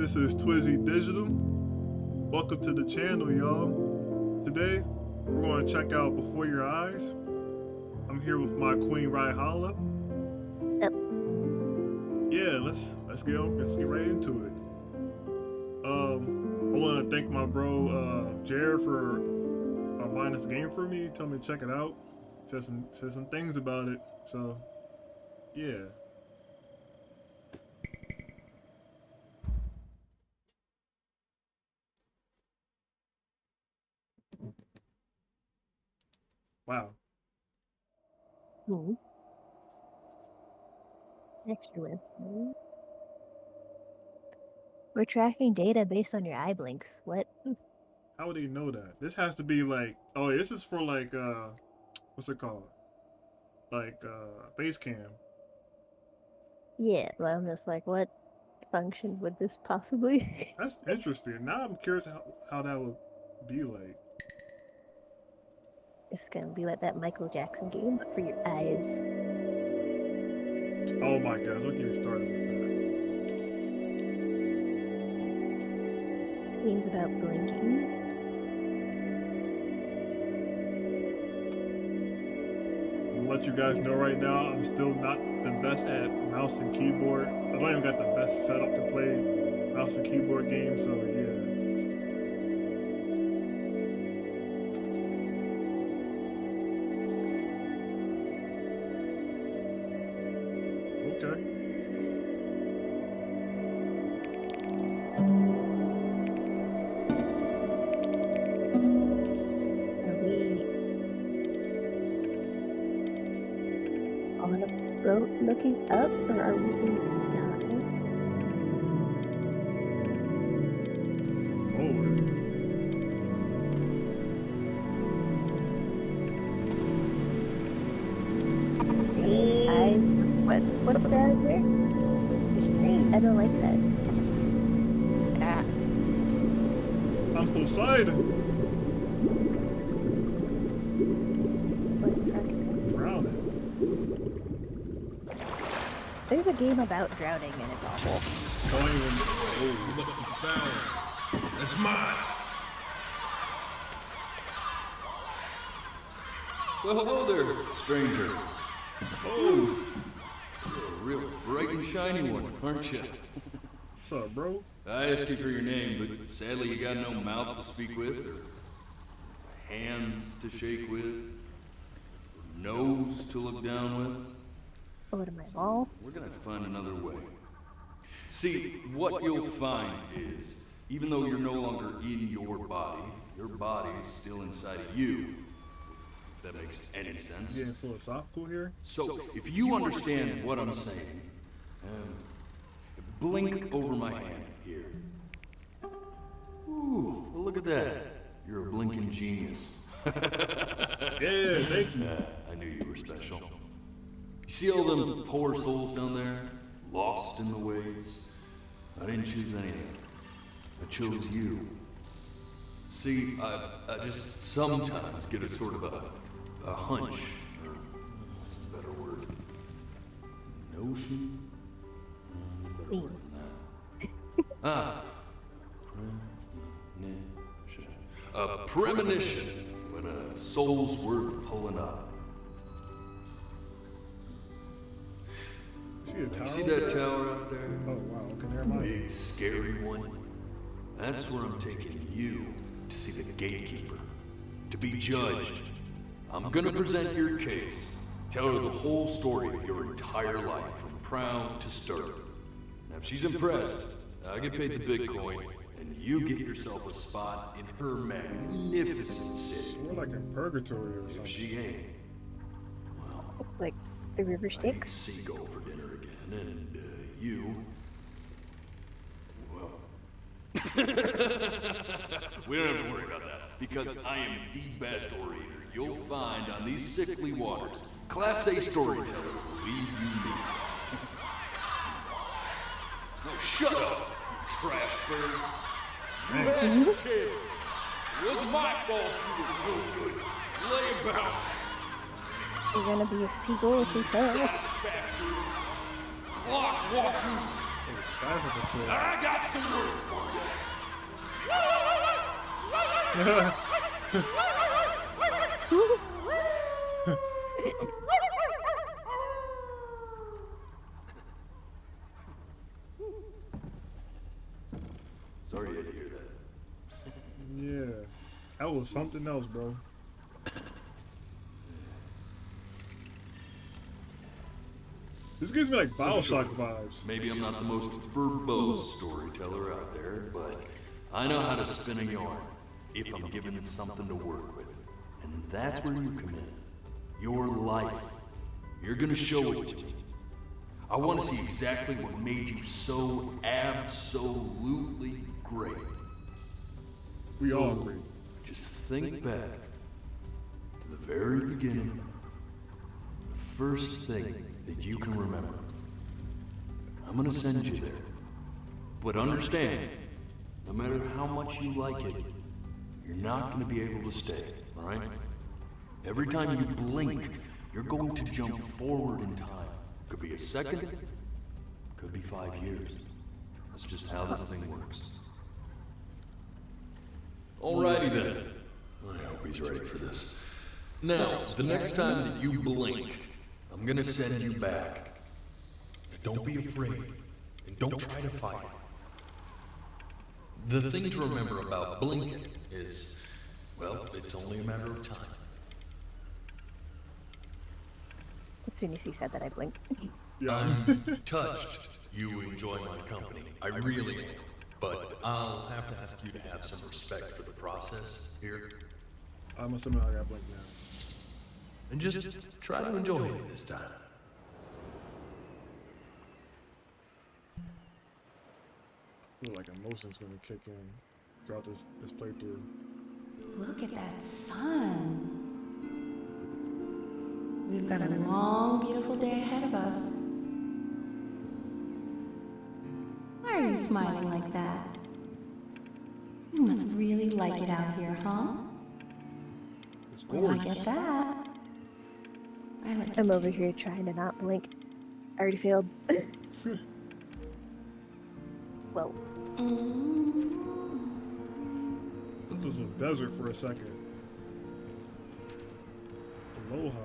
This is Twizzy Digital. Welcome to the channel, y'all. Today, we're going to check out Before Your Eyes. I'm here with my queen, Ryhalla. What's up? Yeah, let's get right into it. I want to thank my bro Jared for buying this game for me. Tell me to check it out. Said some things about it. So, yeah. Wow. Extra website. We're tracking data based on your eye blinks. What? How would he know that? This has to be like, oh, this is for like, what's it called? Like, face cam. Yeah, well, I'm just like, what function would this possibly? That's interesting. Now I'm curious how that would be like. It's gonna be like that Michael Jackson game, but for your eyes. Oh my gosh, don't get me started with This game's about blinking. that. I'll let you guys know right now, I'm still not the best at mouse and keyboard. I don't even got the best setup to play mouse and keyboard games, so yeah. Okay. Are we on a boat looking up, or are we in the sky? Forward. These eyes. What's that there? It's green. I don't like that. Ah. I'm Poseidon. What's that? Drowning. There's a game about drowning and it's awful. Don't even. Oh, look at the fouls. That's mine. Well, hello there, stranger. Oh, You're a real bright and shiny one, aren't you? what's up, bro? I asked you for your name, but sadly you got no mouth to speak with, or hands to shake with, or nose to look down with. What am I, ball? We're gonna have to find another way. See, what you'll find is, even though you're no longer in your body's still inside of you. If that makes any sense. Getting philosophical here. So, if you understand what I'm saying, blink over my hand here. Ooh, well, look at that. You're a blinking genius. Yeah, thank you. I knew you were special. You see all them poor souls down there, lost in the waves? I didn't choose any of them. I chose you. See, I just sometimes get a sort of a hunch, or what's a better word? Notion? Better word than that. Premonition. A premonition when a soul's worth pulling up. See that tower out there? Oh wow, okay, never mind. Big, scary one. That's where I'm taking you to see the gatekeeper. To be judged. I'm gonna present your case. Tell her the whole story of your entire life, from proud to stern. Now, if she's impressed, I get paid the Bitcoin, and you get yourself a spot in her magnificent city. We're like in purgatory or If something. she ain't, well, It's like the river I ate Styx. seagull for dinner again, and you, well, we don't have to worry about that, because I am the best orator you'll find on these sickly waters. Class A storyteller, believe you me. No, shut up, you trash birds. You had your chance. It wasn't my fault you were no good. Layabouts. You're gonna be a seagull if we fail. Satisfactory. Clock watchers. the sky's like a cool. I got some words for you. Sorry I had to hear that. Yeah, that was something else, bro. This gives me like Bioshock vibes. Maybe I'm not the most verbose storyteller out there, but I know how to spin a yarn if I'm given something to work with. And that's where you come in. Your life. You're gonna show it to me. I want to see exactly what made you so absolutely great. We all agree. Just think back to the very beginning. The first thing that you can remember. I'm gonna send you there. But understand, no matter how much you like it, you're not gonna be able to stay, alright? Every time you blink, you're going to jump forward in time. Could be a second, could be 5 years. That's just how this thing works. Alrighty then. I hope he's ready for this. Now, the next time that you blink, I'm gonna send you back. Don't be afraid, and don't try to fight. The thing to remember about blinking is, well, it's only a matter of time. As soon as he said that, I blinked. Yeah. I'm touched you enjoy my company. I really am. But I'll have to ask you to have some respect for the process here. I'm assuming I got blinked now. And just try to enjoy it this time. I feel like emotion's gonna kick in throughout this playthrough. Look at that sun. We've got a long, beautiful day ahead of us. Why are you smiling like that? You must really like it out here, huh? It's Well, I gorgeous. get that. I like I'm it over too. here trying to not blink. I already failed. Whoa. This was a desert for a second. Aloha.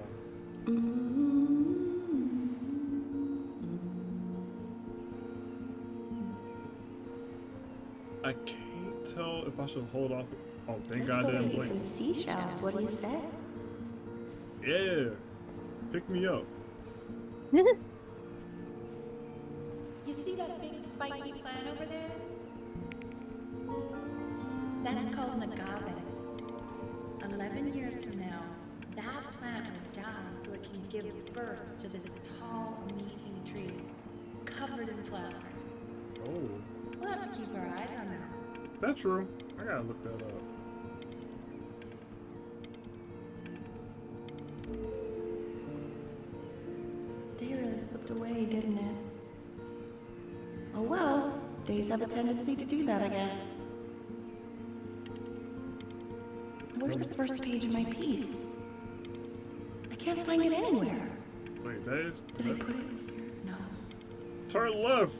I can't tell if I should hold off. Oh, thank Let's God I go didn't get some blink. seashells. What do you say? Yeah. Pick me up. You see that big spiky plant over there? That's called an agave. 11 years from now, that plant will die so it can give birth to this tall, amazing tree, covered in flowers. Oh, We'll have to keep our eyes on that. that's true. I gotta look that up. Day really slipped away, didn't it? Oh well, days have a tendency to do that, I guess. Where's the first page of my piece? I can't find it anywhere. Wait, that is. Did I put it in here? No. Turn left.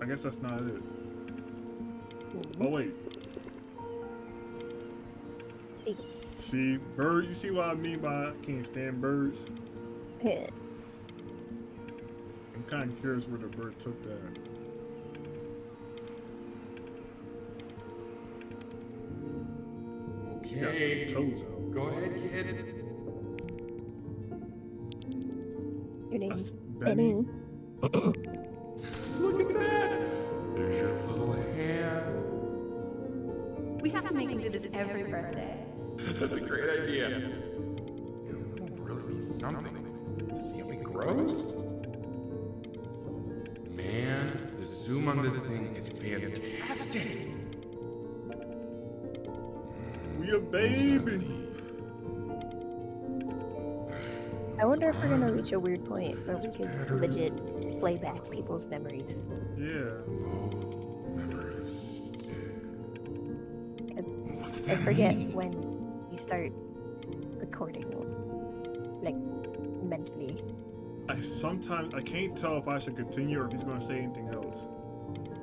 I guess that's not it. Oh wait. See. See, bird. You see what I mean by I can't stand birds? Yeah. I'm kind of curious where the bird took that. You got Okay, toes out. go ahead, kid. Your name's Benny. Benny. Look at that. There's your little hand. We have to make him do this every birthday. That's a great idea. It'll really be something to see how he grows. Man, the zoom on this thing is fantastic. We a baby. I wonder if we're gonna reach a weird point where we could legit play back people's memories. Yeah. I forget when you start recording, like, mentally. I can't tell if I should continue or if he's gonna say anything else.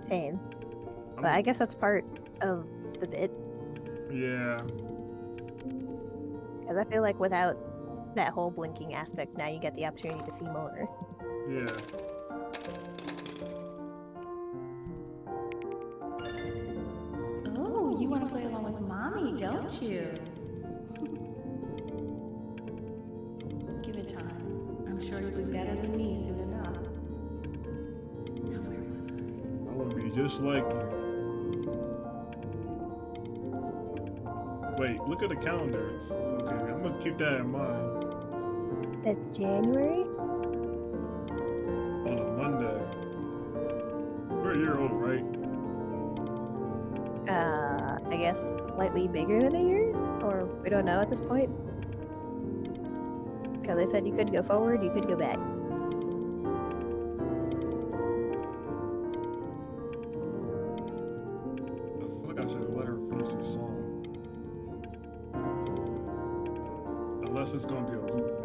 Same. I'm- But I guess that's part of the bit. Yeah. Because I feel like without that whole blinking aspect, now you get the opportunity to see more. Yeah. Oh, you want to play along with mommy, don't you? Give it time. I'm sure you'll be better than me soon enough. Now, where was I? I would be just like you. Wait, look at the calendar. It's okay. I'm gonna keep that in mind. It's January? On a Monday. We're a year old, right? I guess slightly bigger than a year? Or we don't know at this point. Because they said you could go forward, you could go back. I feel like I should let her finish the song. Unless it's gonna be a loop.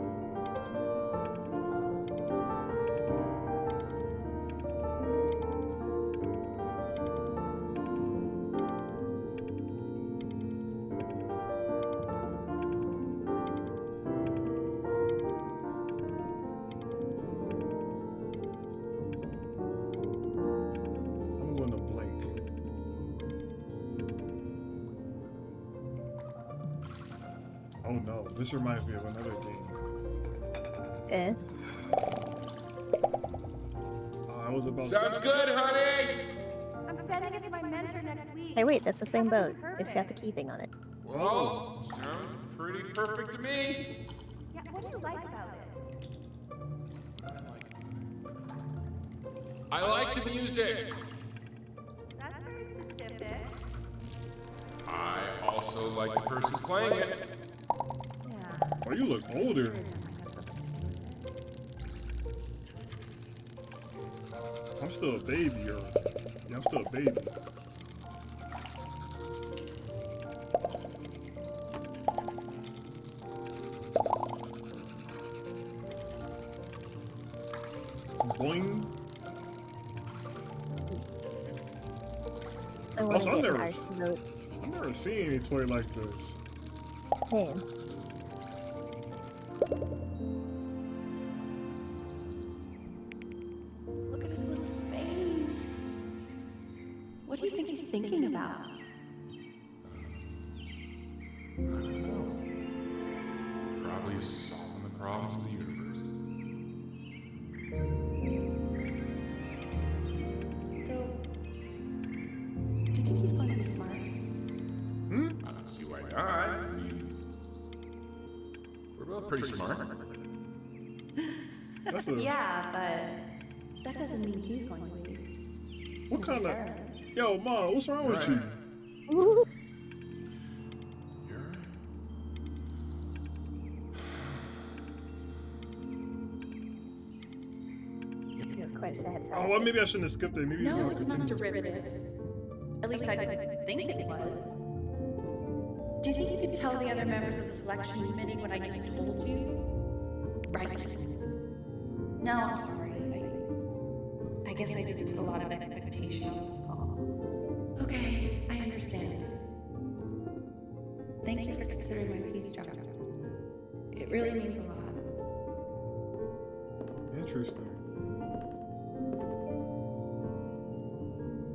I'm going to blink. Oh no, this reminds me of another game. Eh? I was about Sounds good, honey! I'm sending it to my mentor next week. Hey, wait, that's the same boat. It's got the key thing on it. Well, sounds pretty perfect to me. Yeah, what do you like about it? I like the music. That's very specific. I also like the person playing it. Yeah. Oh, you look older. I'm still a baby, or yeah, I'm still a baby. Boing. I want Also, to I've get never- our boat. I've never seen any toy like this. Same. Look at his little face. What do you think he's thinking about? I don't know. Probably solving the problems of the universe. So, do you think he's going to be smart? I don't see why not. I mean, we're both pretty smart. That's a, Yeah, but that doesn't mean he's going to be. what kind of... Yo, Mom, what's wrong with Right. you? You're It was quite a sad Oh, sight. well, maybe I shouldn't have skipped it. Maybe he's No, gonna it's continue. not derivative. At least I think it was. Do you think you could tell the other members of the selection committee what I just told you? Right. No, I'm sorry. I guess I just put a lot of expectation on this call. Okay, I understand. Thank you for considering my peace job. It really means a lot. Interesting.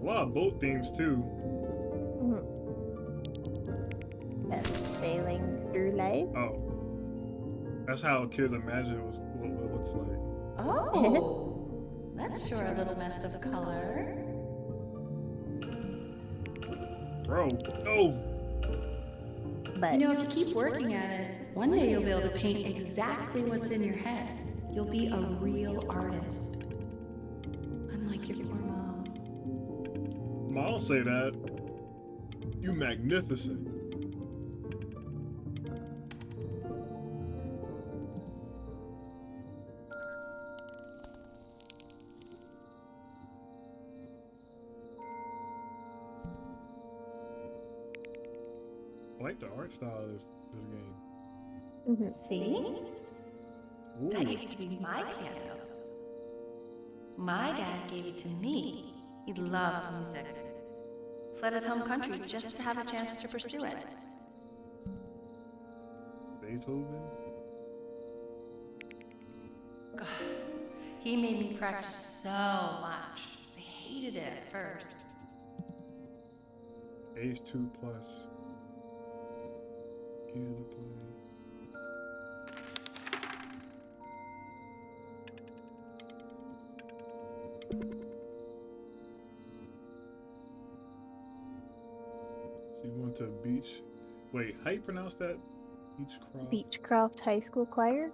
A lot of boat themes, too. That's sailing through life. Oh. That's how kids imagine what it looks like. Oh, that's sure a little mess of color. Bro, no! But You know, if you keep working at it, one day you'll be able to paint exactly what's in your head. You'll be a real artist. Unlike your poor mom. Mom, don't say that. You magnificent. I like the art style of this game. mhm. See? That used to be my piano. My dad gave it to me. He loved music. Fled his home country just to have a chance to pursue it. Beethoven? God, he made me practice so much. I hated it at first. Age 2 plus. Easy to play. So you went to beach. Wait, how you pronounce that? Beechcroft? Beechcroft High School Choir?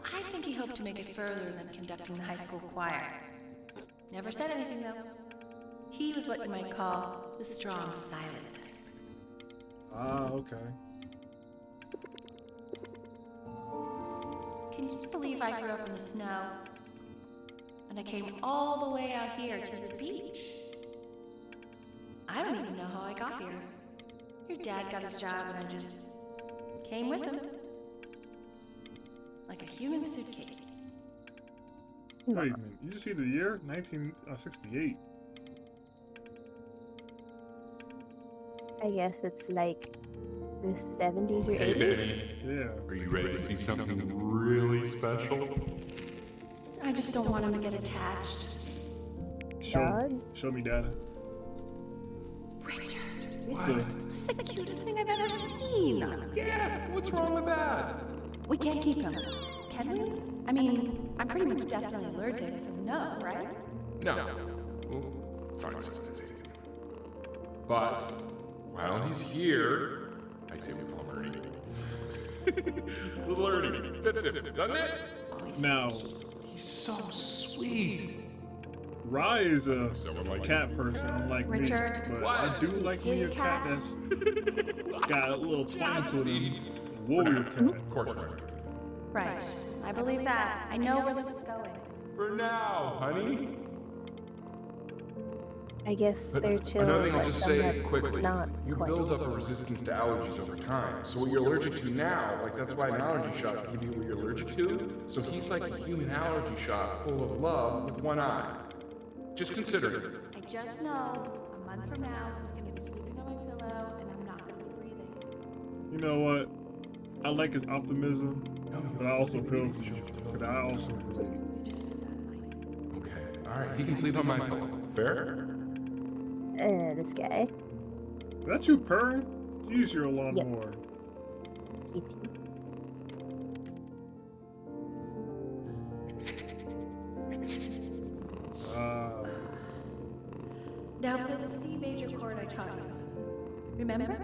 I think he hoped to make it further than conducting the high school choir. Never said anything, though. He was what you might call the strong silent type. Ah, okay. Can you believe I grew up in the snow? And I came all the way out here to the beach. I don't even know how I got here. Your dad got his job and I just came with him. Like a human suitcase. Wait a minute, you just see the year? 1968. I guess it's like the 70s or Hey, 80s. Benny. Yeah. Are you ready to see something really special? I just don't want him to get attached. Show me data. Richard, What? it's the cutest thing I've ever seen. Yeah, what's wrong with that? We can't keep him, can we? I mean, I'm pretty much definitely allergic, so no, right? No. Well, fine, sensitive. But while he's here, I say we call him Ernie. Little Ernie fits him, doesn't it? Now, He's so sweet. Rye is a Someone like cat person, unlike Richard. me. But What? I do like me a His cat cat. that's got a little twang to it. Warrior cat. Of course, right. Right. I believe that. I know where this is going. For now, honey. I guess they're chill. Another thing I'll but just some say have quickly. Not You quite. build up a resistance to allergies over time. So what you're allergic to now, like that's why an allergy shot can give you what you're allergic to. So he's like a human allergy shot full of love with one eye. Just consider it. I just know a month from now he's going to be sleeping on my pillow and I'm not going to be breathing. You know what? I like his optimism, but I also feel for you. Because I also relate. You just said that, Mike. Okay. All right. He can sleep on my pillow. Fair? This guy. Is that you purring? Jeez, you're a lawnmower. Kitty. Now play the C major chord I taught you. Remember?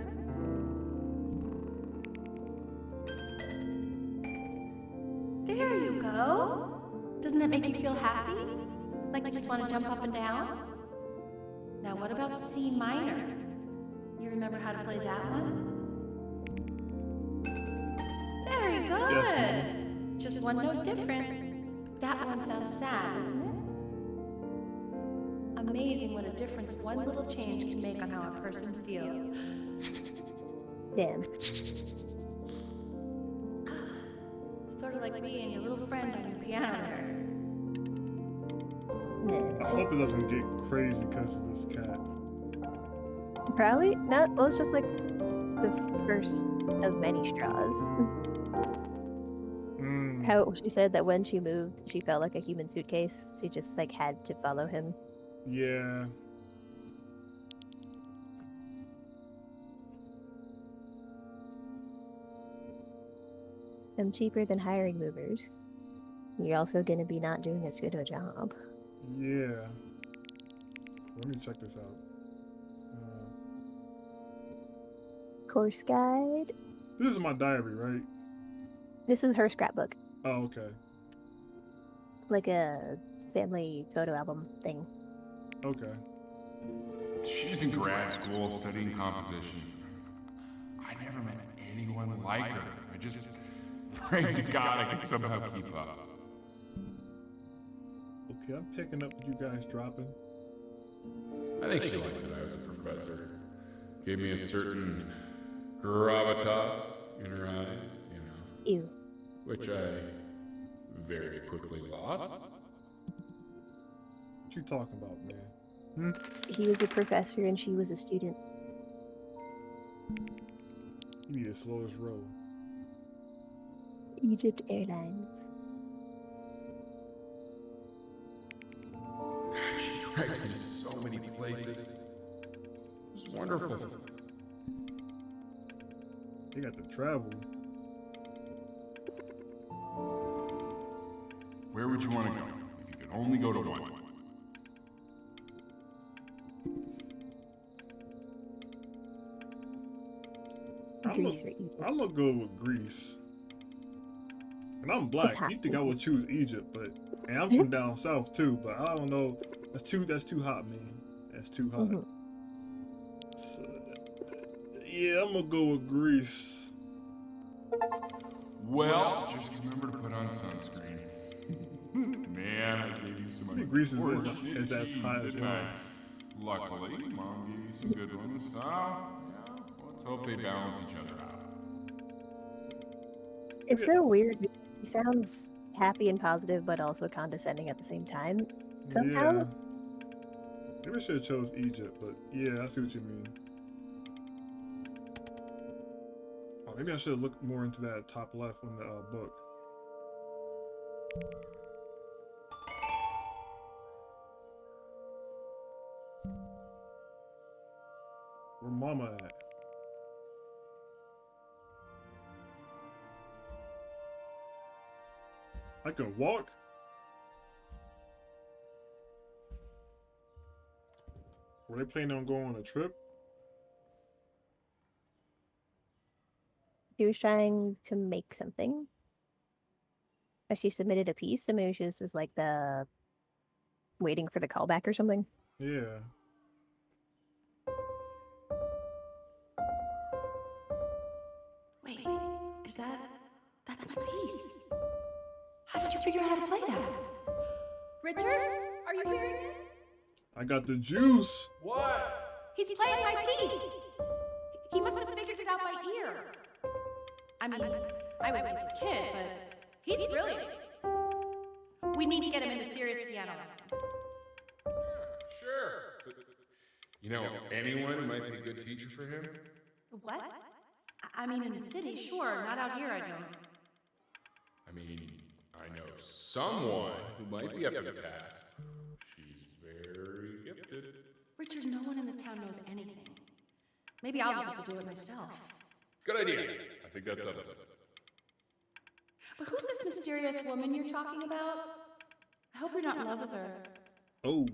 There you go. Doesn't that make you feel happy? Like you just want to jump up and down? Now what about C minor? You remember how to play that one? Very good. Yes, ma'am. Just one note different. That one sounds sad, isn't it? Amazing what a difference one little change can make on how a person feels. Damn. Sort of like me and your little friend on your piano there. I hope it doesn't get crazy because of this cat. Probably not. Well, it's just like the first of many straws. How she said that when she moved, she felt like a human suitcase. She just like had to follow him. Yeah. I'm cheaper than hiring movers. You're also going to be not doing as good a job. Yeah. Let me check this out. Course guide. This is my diary, right? This is her scrapbook, Oh, okay. like a family photo album thing. Okay. She's in grad school studying composition. I never met anyone like her. I just pray to God I can somehow keep up. Okay, I'm picking up what you guys dropping. I think she liked that I was a professor. Gave me a certain gravitas in her eyes, you know, Ew. which I very quickly lost. What you talking about, man? He was a professor and she was a student. You need to slow his roll. Egypt Airlines. God, she dragged me to so many places. It was wonderful. They got to travel. Where would you want to go if you could only go to one? Greece or Egypt. I'm gonna go with Greece. And I'm black. hot. You think I would choose Egypt, but and I'm from down south too, but I don't know. That's too hot, man. That's too hot. Mhm. So, yeah, I'm gonna go with Greece. Well, just remember to put on sunscreen. Man, I gave you some I think Greece is unfortunate as cheese, high as didn't well. I? Luckily, Mom gave you some good ones. So, yeah, let's hope they balance each other out. It's so weird. He sounds happy and positive, but also condescending at the same time. Somehow. Yeah. Maybe I should have chose Egypt, but yeah, I see what you mean. Oh, maybe I should have looked more into that top left on the book. Where Mama at? I can walk? Were they planning on going on a trip? She was trying to make something. But she submitted a piece, so maybe she was just like the waiting for the callback or something. Yeah. Wait, that's my piece. How did you figure out how to play that? Richard, are you hearing this? I got the juice. He's playing my piece. He must have figured it out by ear. I mean, I was just a kid, but he's brilliant. We need to get him into serious piano lessons. Sure. But, you know, anyone who might be a good teacher for him? What? I mean, in the city, sure. Not out here, I don't. I mean, I know someone who might be up to the task. She's very gifted. Richard, no one in this town knows anything. Maybe I'll just have to do it myself. Good idea. I think that's something. But who's this mysterious woman you're talking about? I hope you're not in love with her. Oh.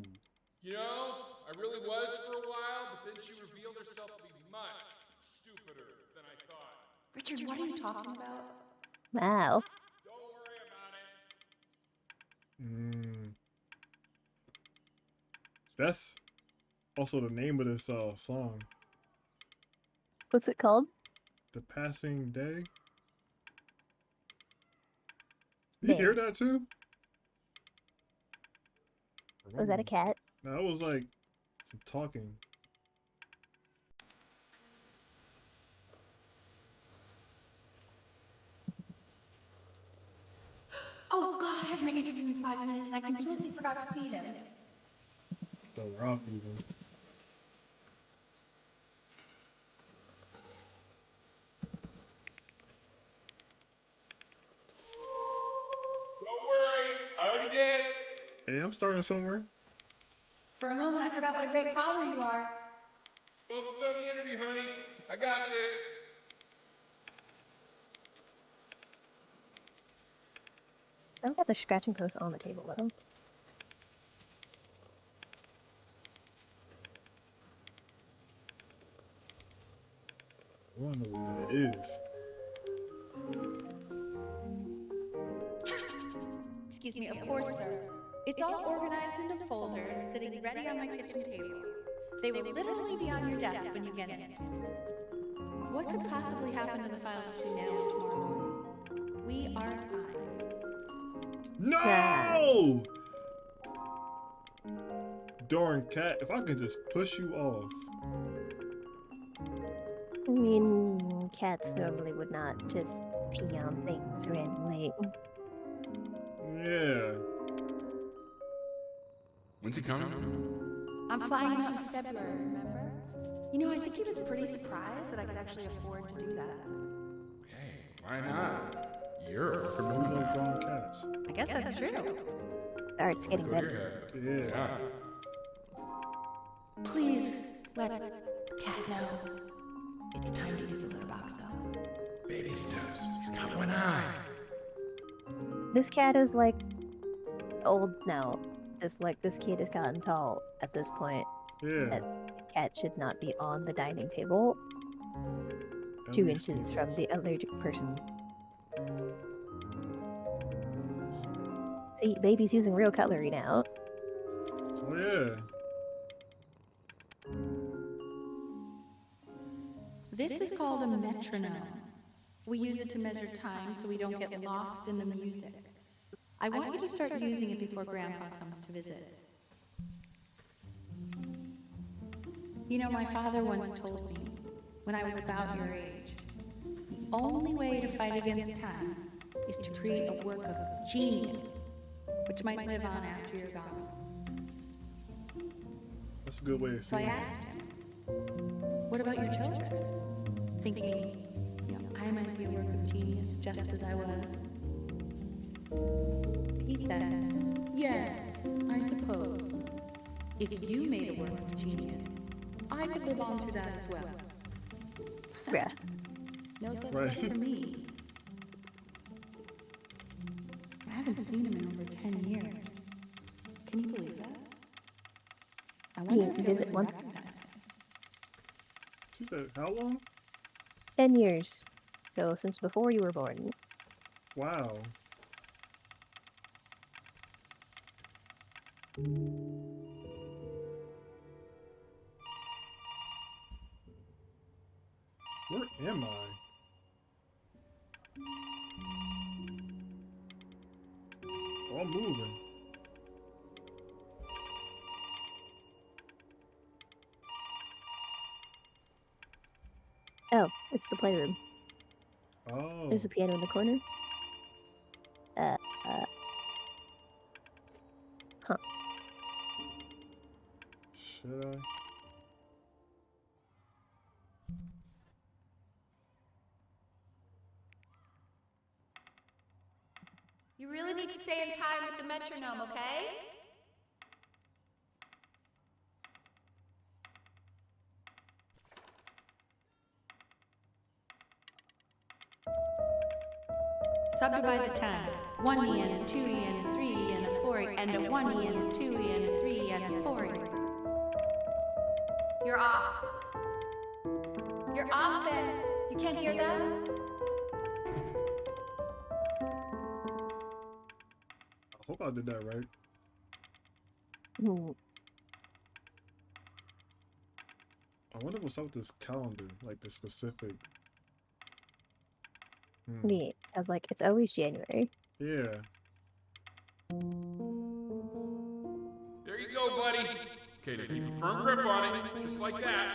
You know, I really was for a while, but then she revealed herself to be much stupider than I thought. Richard, what are you talking about? Wow. Don't worry about it. That's also the name of this song. What's it called? The Passing Day. You Day. hear that too? Was that a cat? No, it was like some talking. Oh God, I have my interview in 5 minutes and I completely forgot to feed him. So we're off even. Don't worry, I already did. Hey, I'm starting somewhere. For a moment, I forgot what a great father you are. Well, done the interview, honey. I got it. I've got the scratching post on the table with him. I don't know what that is. Excuse me, of course, sir. It's all organized into folders, sitting ready on my kitchen table. They will literally be on your desk when you get in. What could possibly happen to the files between now and tomorrow morning? We are fine. No! Darn cat, if I could just push you off. mean, cats normally would not just pee on things randomly. Yeah. When's he coming? I'm flying out in February, remember? You know, I think he was pretty surprised that I could actually afford to do that. Hey, why not? You're a Maybe no drawing cats. I guess that's true. Art's getting better. Yeah. Please let Cat know. It's time to use the litter box, though. baby steps. He's got one eye. This cat is like old now. This kid has gotten tall at this point. Yeah. That the cat should not be on the dining table. 2 inches from the allergic person. See, baby's using real cutlery now. Oh yeah. This is called a metronome. We use it to measure time so we don't get lost in the music. I want you to start using it before Grandpa comes to visit. You know, my father once told me, when I was about your age, the only way to fight against time is to create a work of genius, which might live on after you're gone. That's a good way of So I seeing it. asked him, what about your children? Thinking, you know, I might be a work of genius just as I was. He said, yes, I suppose. If you made a work of genius, I could live on through that as well. Yeah. No such Right. thing for me. I haven't seen him in over 10 years. Can you believe that? I wonder Yeah, if he'll visit really once. recognize me. She said, how long? 10 years. So since before you were born. Wow. Where am I? Oh, I'm moving. Oh, it's the playroom. Oh. There's a piano in the corner. Huh. Should I? You really need to stay in time with the metronome, okay? Subdivide the 10. 1 yen, 2 yen, 3 yen, a 4 yen, and a 1 yen, 2 yen, a 3 yen, a 4 yen. You're off. You're off, Ben. You can't hear that? I hope I did that right. Hmm. I wonder what's up with this calendar, like the specific. Hmm. Yeah, I was like, it's always January. Yeah. There you go, buddy. Okay, now keep a firm grip on it, just like that.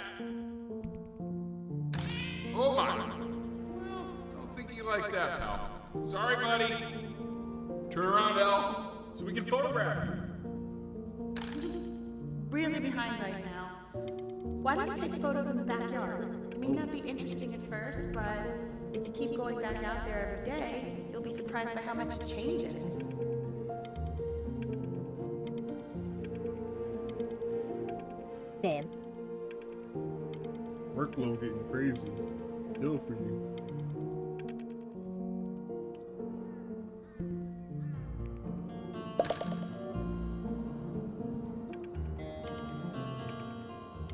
Oh my. Well, don't think you like that, pal. Sorry, buddy. Turn around, Elle, so we can photograph you. I'm just really behind right now. Why don't you take photos in the backyard? It may not be interesting at first, but if you keep going back out there every day, you'll be surprised by how much it changes. Damn. Workload getting crazy. Ill for you.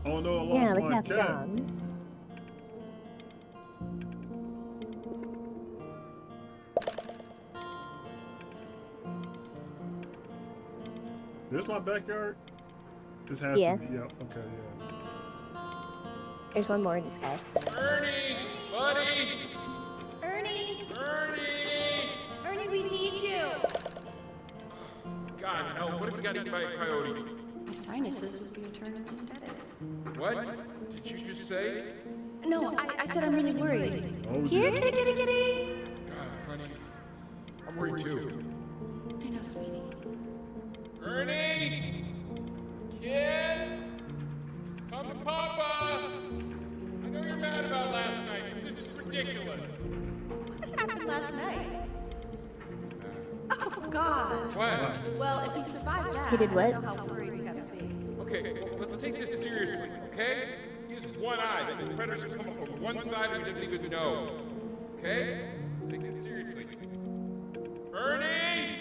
Oh no, I Yeah, lost the my cat's cat. gone. This my backyard? This has Yeah. to be. Yep. Okay, yeah. There's one more in the sky. Ernie, buddy, Ernie! Ernie. Ernie, we need you! God, Elle, what if we got eaten by a coyote? My sinuses would be eternally indebted. What? Did you just say? No, I said I'm really worried. Oh, Here, dear. kitty. God, honey. I'm worried too. I know, sweetie. Ernie! Kid! Come to Papa! I know you're mad about last night, but this is ridiculous. What happened last night? Oh, God. What? Well, if he survived that, He did what? I don't know how worried we have to be. Okay, well, let's take this seriously, okay? He has one eye that the predators come up on one side and he doesn't even know. Okay? Let's take this seriously. Ernie!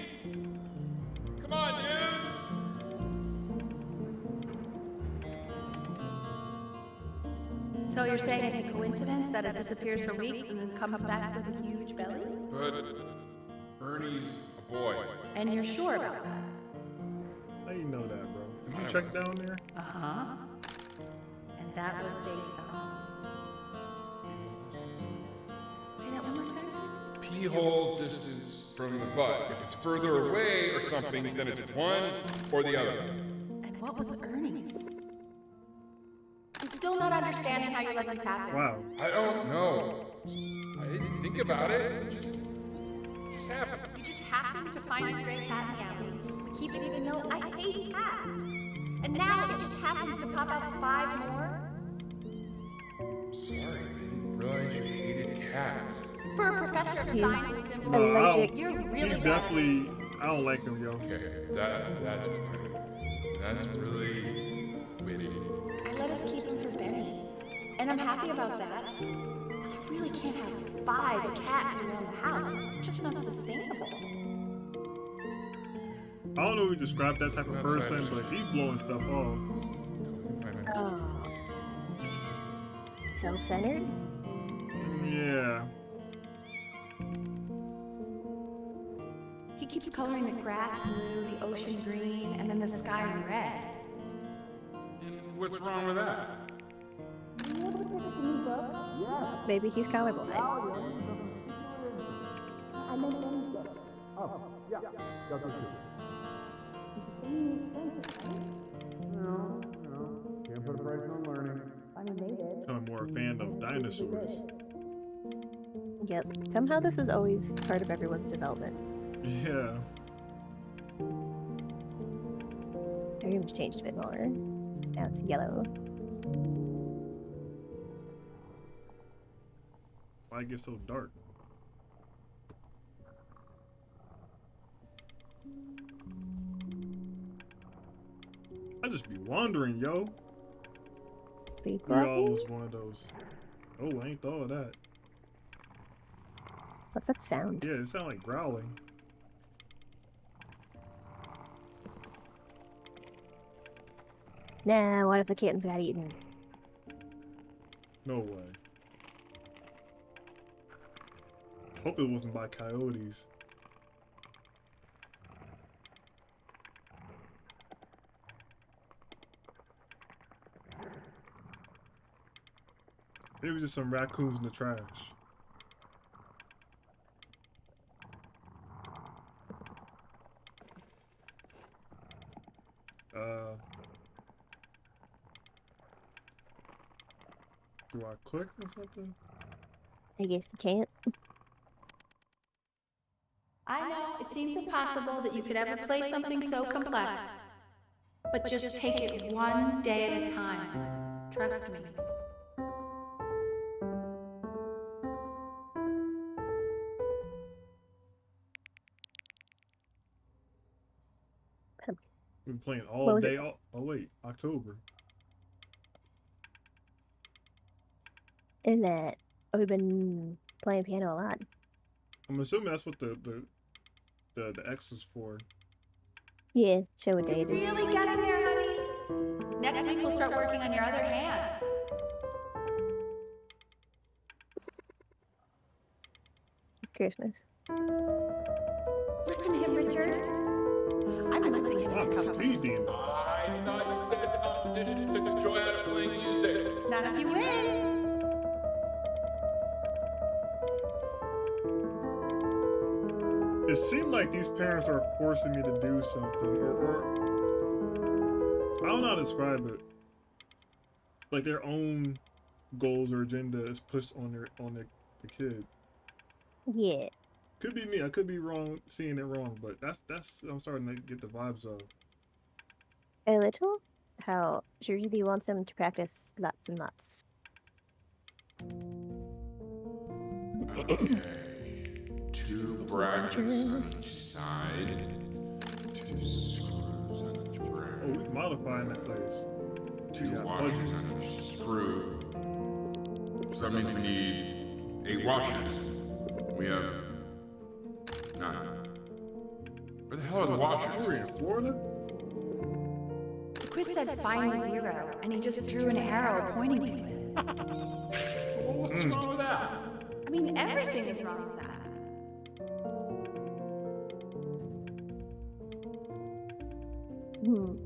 Come on, dude! So you're saying it's a coincidence that it disappears for weeks and then comes back with a huge belly? But Ernie's a boy. And you're sure about that? How you know that, bro? Did you check down there? Uh-huh. And that was based on... Say that one more time. Pee-hole distance from the butt. If it's further away or something, then it's one or the other. And what was Ernie's? I'm still not understanding how you let this happen. Wow. I don't know. I didn't think about it. It just happened. You just happened to find a stray cat in the alley. We keep it even though I hate cats. And now it just happens to pop out 5 more? Sorry, I didn't realize you hated cats. For a professor of science and allergic. symbols, you're really He's bad. definitely. I don't like him, yo. Okay, that's funny. That's really witty. I let us keep him for Benny. And I'm happy about that. But I really can't have 5 cats around the house. It's just not sustainable. I don't know if we describe that type of That's person, actually- but he's blowing stuff off. Oh. Self-centered? Yeah. He keeps coloring the grass blue, the ocean green, and then the sky red. And what's wrong with that? Maybe he's colorblind. Can't put a price on learning. Becoming more a fan of dinosaurs. Yep. Somehow this is always part of everyone's development. Yeah. The room's changed a bit more. Now it's yellow. Why it get so dark? I just be wandering, yo. We Sleepwalking? all was one of those. Oh, I ain't thought of that. What's that sound? Yeah, it sound like growling. Nah, what if the kittens got eaten? No way. Hope it wasn't by coyotes. Maybe just some raccoons in the trash. Do I click or something? I guess you can't. I know it seems impossible that you could ever play something so complex. But just take it one day at a time. Trust me. Been playing What all was day. it? Oh wait, October. And that we've been playing piano a lot. I'm assuming that's what the X is for. Yeah, show what day it is. Really get in there, honey. Next week we'll start working on your other hand. It's Christmas. Listen to him, Richard. I'm listening to him I'm come. speeding. I thought you said competitions took the joy out of playing music. Not if you win. It seemed like these parents are forcing me to do something, or I don't know how to describe it. Like their own goals or agenda is pushed on the kid. Yeah. Could be me. I could be wrong, seeing it wrong, but that's I'm starting to get the vibes of. A little? How she really wants him to practice lots and lots. Okay. 2 brackets on each side. 2 screws on each Oh, bracket. we modifying that place. 2 Yeah, washers budget. on each screw. So that means we need 8 washers. We have 9. Where the hell are the We're washers? in Florida. The quiz said find 0, and he just drew an arrow pointing to it. Well, what's wrong with that? I mean, everything is wrong with that.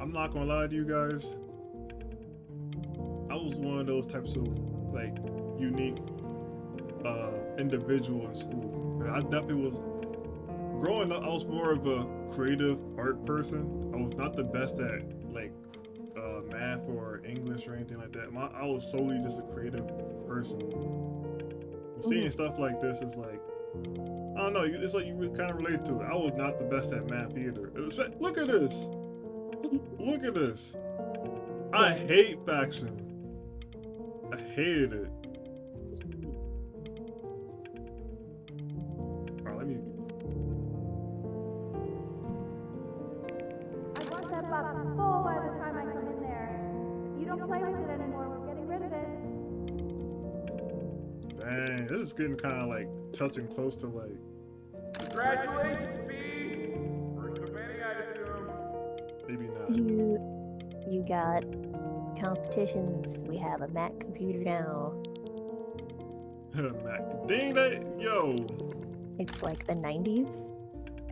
I'm not gonna lie to you guys. I was one of those types of like unique individual in school. I definitely was. Growing up, I was more of a creative art person. I was not the best at like math or English or anything like that. I was solely just a creative person. Seeing stuff like this is like, I don't know. It's like you really kind of relate to it. I was not the best at math either. It was, look at this. Look at this. I hate faction. I hated it. Alright, let me. I want that box full by the time I come in there. If you don't play with it anymore, we're getting rid of it. Dang, this is getting kind of like touching close to like. Congratulations, B! First of many, I assume. Maybe not. You got competitions. We have a Mac computer now. Mac. Dang that, yo. It's like the 90s.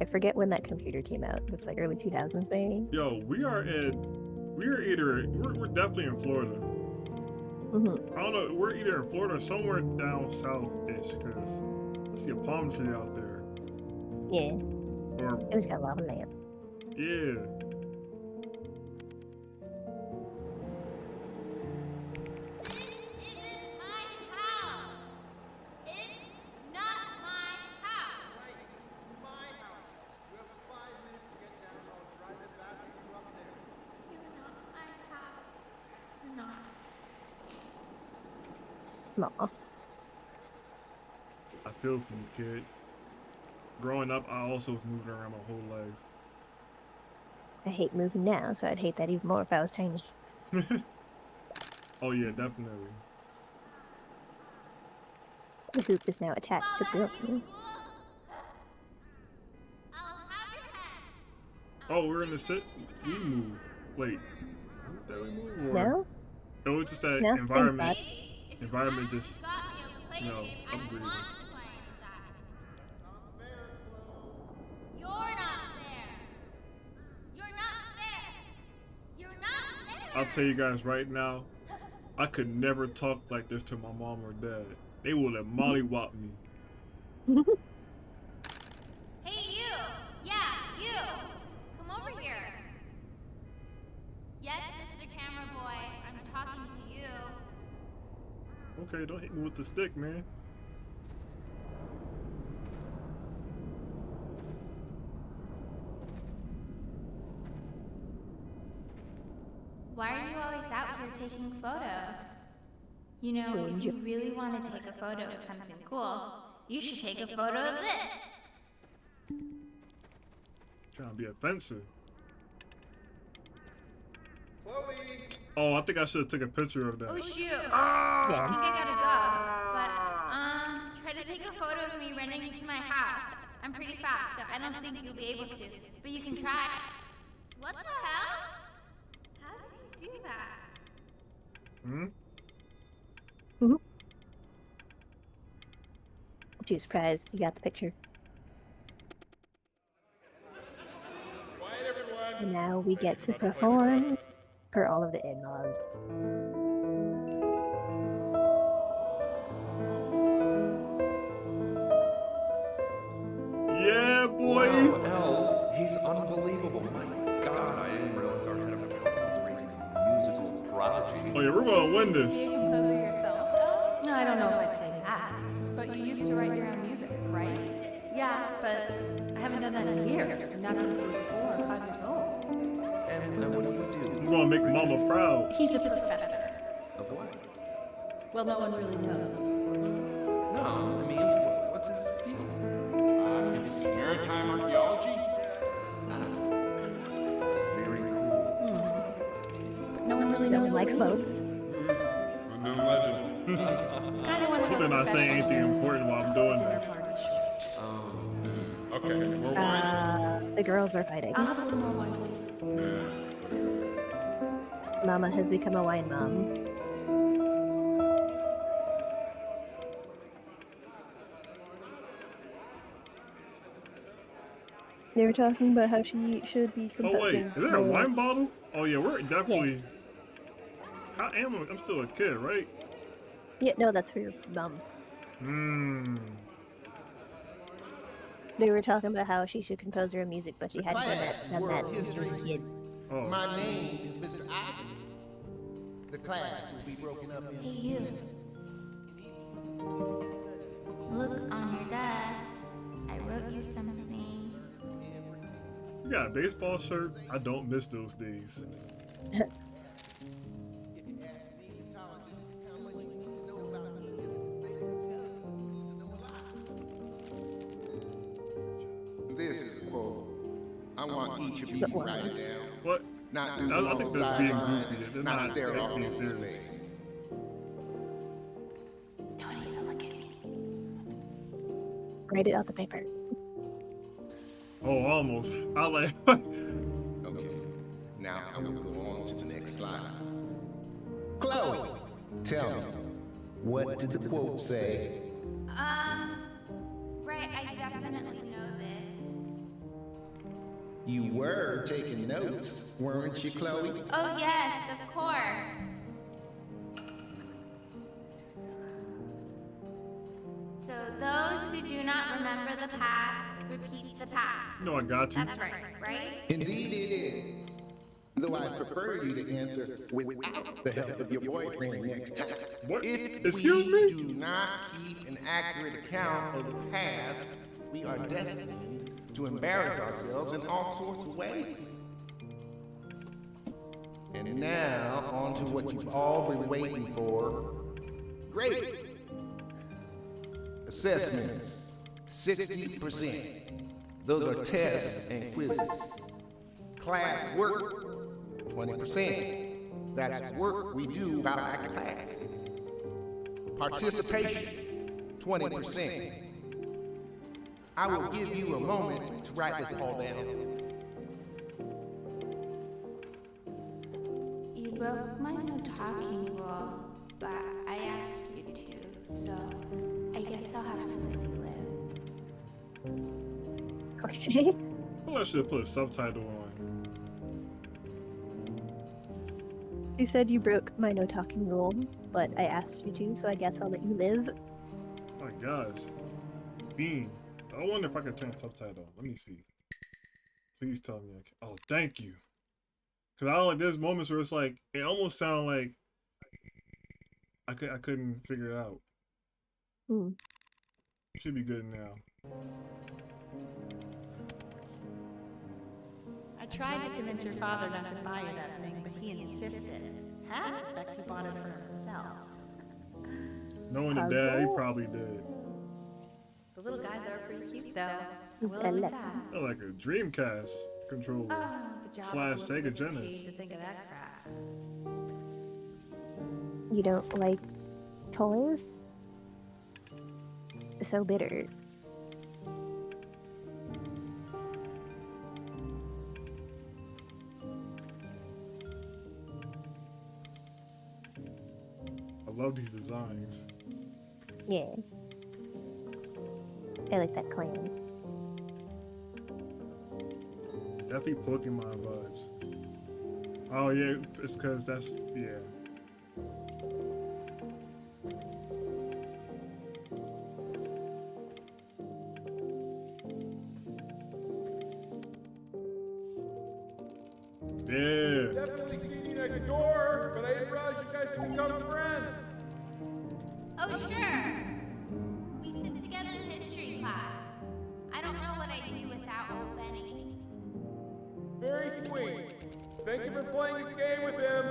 I forget when that computer came out. It's like early 2000s maybe. Yo, we're definitely in Florida. I don't know, we're either in Florida or somewhere down south-ish, because I see a palm tree out there. Yeah. Or, It was got a lot of land. yeah. Aw. I feel for you, kid. Growing up, I also was moving around my whole life. I hate moving now, so I'd hate that even more if I was tiny. Oh yeah, definitely. The hoop is now attached to the building. Oh, we're in the sit. We move. Wait. Did we move? Or... No? No, it's just that No, same environment. spot. Environment just, you know, upgraded. I'll tell you guys right now, I could never talk like this to my mom or dad. They would have mollywhopped me. Hey, you! Yeah, you! Come over here. Yes, Mr. Camera Boy, I'm talking to you. Okay, don't hit me with the stick, man. Why are you always out here taking photos? You know, if you really want to take a photo of something cool, you should take a photo of this. Trying to be offensive. Chloe! Oh, I think I should have taken a picture of that. Oh shoot! I think I gotta go. But, try to take a photo of me running into my house. I'm pretty fast, so I don't think you'll be able to. But you can try. What the hell? How did he do that? Hmm? Too surprised you got the picture. Quiet, everyone. And now we get to perform for all of the in-laws. Yeah, boy! Wow, L, he's unbelievable. My God, I didn't realize our head of accounting was raising a musical prodigy. Oh yeah, we're gonna win this. You composer yourself, I don't know if I'd say that. But you used to write your own music, right? Yeah, but I haven't done that in years. Not since he was 4 or 5 years old. And what do you do? I'm gonna make Mama proud. He's a professor. Of what? Well, no one really knows. No, I mean, what's his field? It's maritime archaeology. Very cool. But no one really No knows one what likes it boats. Unknown legend. It's kind of one of those Better not say anything important while I'm doing this. Okay, we're winding. The girls are fighting. I'll have a little more wine, please. Mama has become a wine mom. They were talking about how she should be Oh wait, composing. is there a wine bottle? Oh yeah, we're definitely. How am I? I'm still a kid, right? Yeah, no, that's for your mom. Hmm. They were talking about how she should compose her own music, but she hadn't done that since she was a kid. Oh. My name is Mr. Isaac. The class will be broken up in Hey, you. Look on your desk. I wrote you something. You got a baseball shirt? I don't miss those days. This is a quote. I want each of you to write it down. What? Not do I think that's being goofy. They're not not stare off being into serious. space. Don't even look at me. Write it out the paper. Oh, almost. I like. Okay. Now I will go on to the next slide. Chloe, tell me, what did the quote say? Right, I definitely know this. You were taking notes, weren't you, Chloe? Oh, yes, of course. So, those who do not remember the past, repeat the past. No, I got you. That's right, right? Indeed it is. Though I prefer you to answer without the help of your boyfriend next time. What? If Excuse we me? do not keep an accurate account of the past, we are destined to embarrass ourselves in all sorts of ways. And now, on to what you've all been waiting for. Grades. Assessments, 60%. Those are tests and quizzes. Class work, 20%. That's work we do about our class. Participation, 20%. I will give you a moment to write this all down. You broke my no talking rule, but I asked you to, so I guess I'll have to let you live. Okay. Well, I should have put a subtitle on. She said you broke my no talking rule, but I asked you to, so I guess I'll let you live. Oh my gosh. Bean. I wonder if I could turn subtitle. Let me see. Please tell me I can. Oh, thank you. Cause I like there's moments where it's like it almost sounds like I couldn't figure it out. It should be good now. I tried to convince your father not to buy you that thing, but he insisted. I suspect he bought it for himself. Knowing the dad, he probably did. The little guys are pretty cute, though. I He's will admit ele- that. They're like a Dreamcast controller. The job Slash was a Sega little Genesis. paid to think of that crap. You don't like toys? So bitter. I love these designs. Yeah. I like that clan. Definitely Pokemon vibes. Oh yeah, it's cause that's yeah. Yeah. Definitely keep me next door, but I didn't realize you guys could become friends. Oh, sure. We sit together in history class. I don't know what I'd do without old Benny. Very sweet. Thank you for playing this game with him.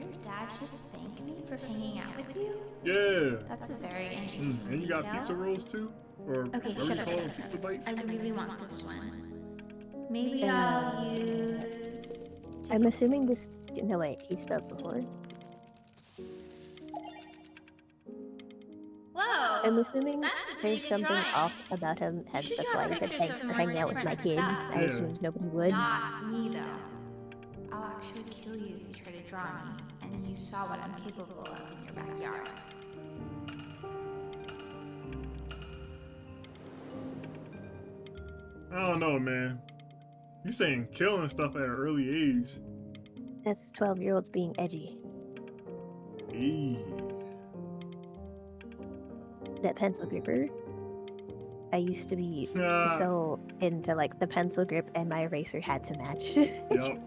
Your dad just thanked me for hanging out with you? Yeah. That's a very interesting And you got detail. pizza rolls too? Or Okay, what do shut you up, call shut them? up, Pizza shut up. bites? I really want this one. Maybe I'll use... I'm assuming this. No, wait, he spelled before. Whoa! I'm assuming That's a pretty there's good something drawing. off about him, hence should that's draw why he said pictures thanks of for more hanging out with my different kid. stuff. I Yeah. assumed nobody would. Not me, though. I'll actually kill you if you try to draw me, and you saw what I'm capable of in your backyard. I don't know, man. You saying killing stuff at an early age. That's 12-year-olds being edgy. Eee. That pencil gripper. I used to be Nah. so into like the pencil grip, and my eraser had to match. Yup.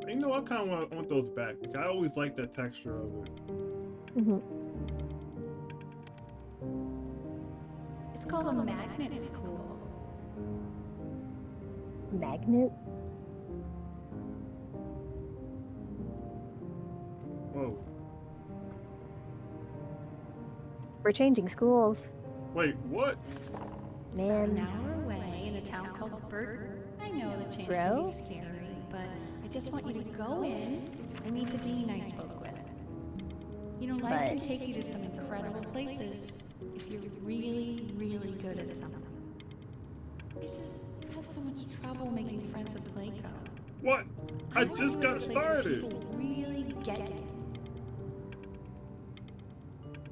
You know, I kind of want those back. Because I always liked that texture of it. hmm It's called a magnet. It's cool. Magnet? Whoa. We're changing schools, Wait, what? An man. hour away in a town called Burt. I know the change Bro? can be scary, but I just want you to go in and meet the dean I spoke with. You know, life can But- take you to some incredible places if you're really, really good at something. It's just, I've had so much trouble making friends with Playco. What? I wanna just go to got a place where started. people really get it.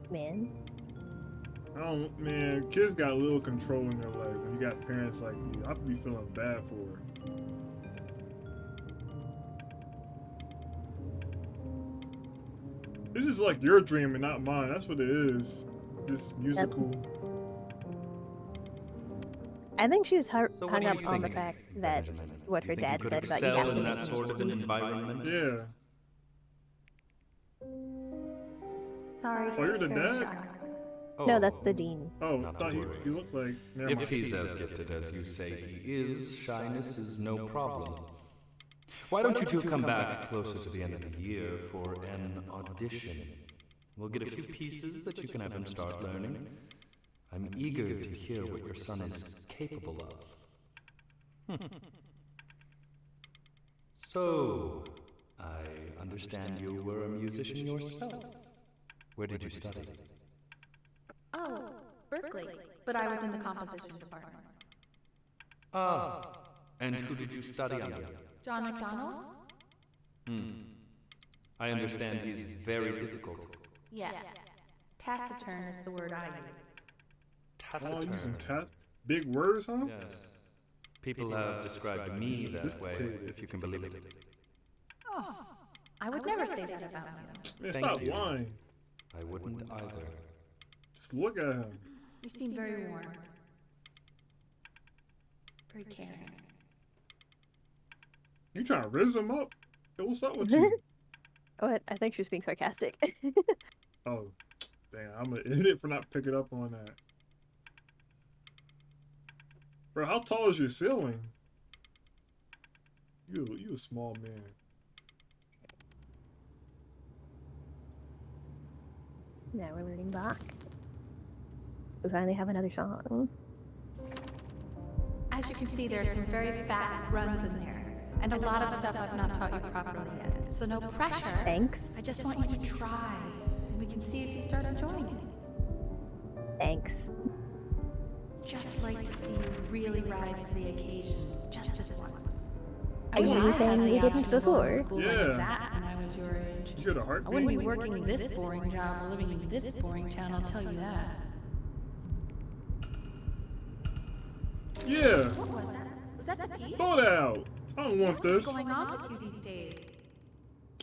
Man. I don't, man, kids got a little control in their life. When you got parents like you, I be feeling bad for her. This is like your dream and not mine. That's what it is. This musical. I think she's hung So what do up you on the think, fact that Benjamin? what You her think dad you said could about you excel have to in make that sort of an mistakes. environment? Yeah. Sorry. Oh, you're the very dad? shy. No, that's the dean. Oh, I Not to thought he worry. looked like. Never If mind. he's as gifted as you say he is, shyness is no problem. Why don't you two come back closer to the end of the year for an audition? We'll get a few pieces that you can have him start learning. I'm eager to hear what your son is capable of. So, I understand you were a musician yourself. Where did you study? Oh, Berkeley. But I was in the composition department. Ah, and who did you study under? John McDonald? I understand he's very difficult. Yes. Taciturn is the word I use. Oh, using Taciturn. big words, huh? Yes. People have described me that way, if you can believe it. Oh, I would never say that about you. Man, Thank stop you. lying. I wouldn't either. Just look at him. You seem very warm. Very caring. You trying to rizz him up? Hey, what's up with you? What? I think she was being sarcastic. Oh, damn, I'm an idiot for not picking up on that. Bro, how tall is your ceiling? You a small man. Now we're learning Bach. We finally have another song. As you can see, there are some very fast runs in there. And a lot of stuff I've not taught you properly yet. So no pressure. Thanks. I just want you to try. And we can see if you start enjoying it. Thanks. Just like to see you really rise to the occasion. Just this once. Are you saying you didn't before? Yeah. That when I was your age. You hear the I heartbeat? wouldn't be working this boring job or living in this boring town, I'll tell you that. Yeah. What was that? Was that the piece? Throw that out. I don't want this. What's going on with you these days?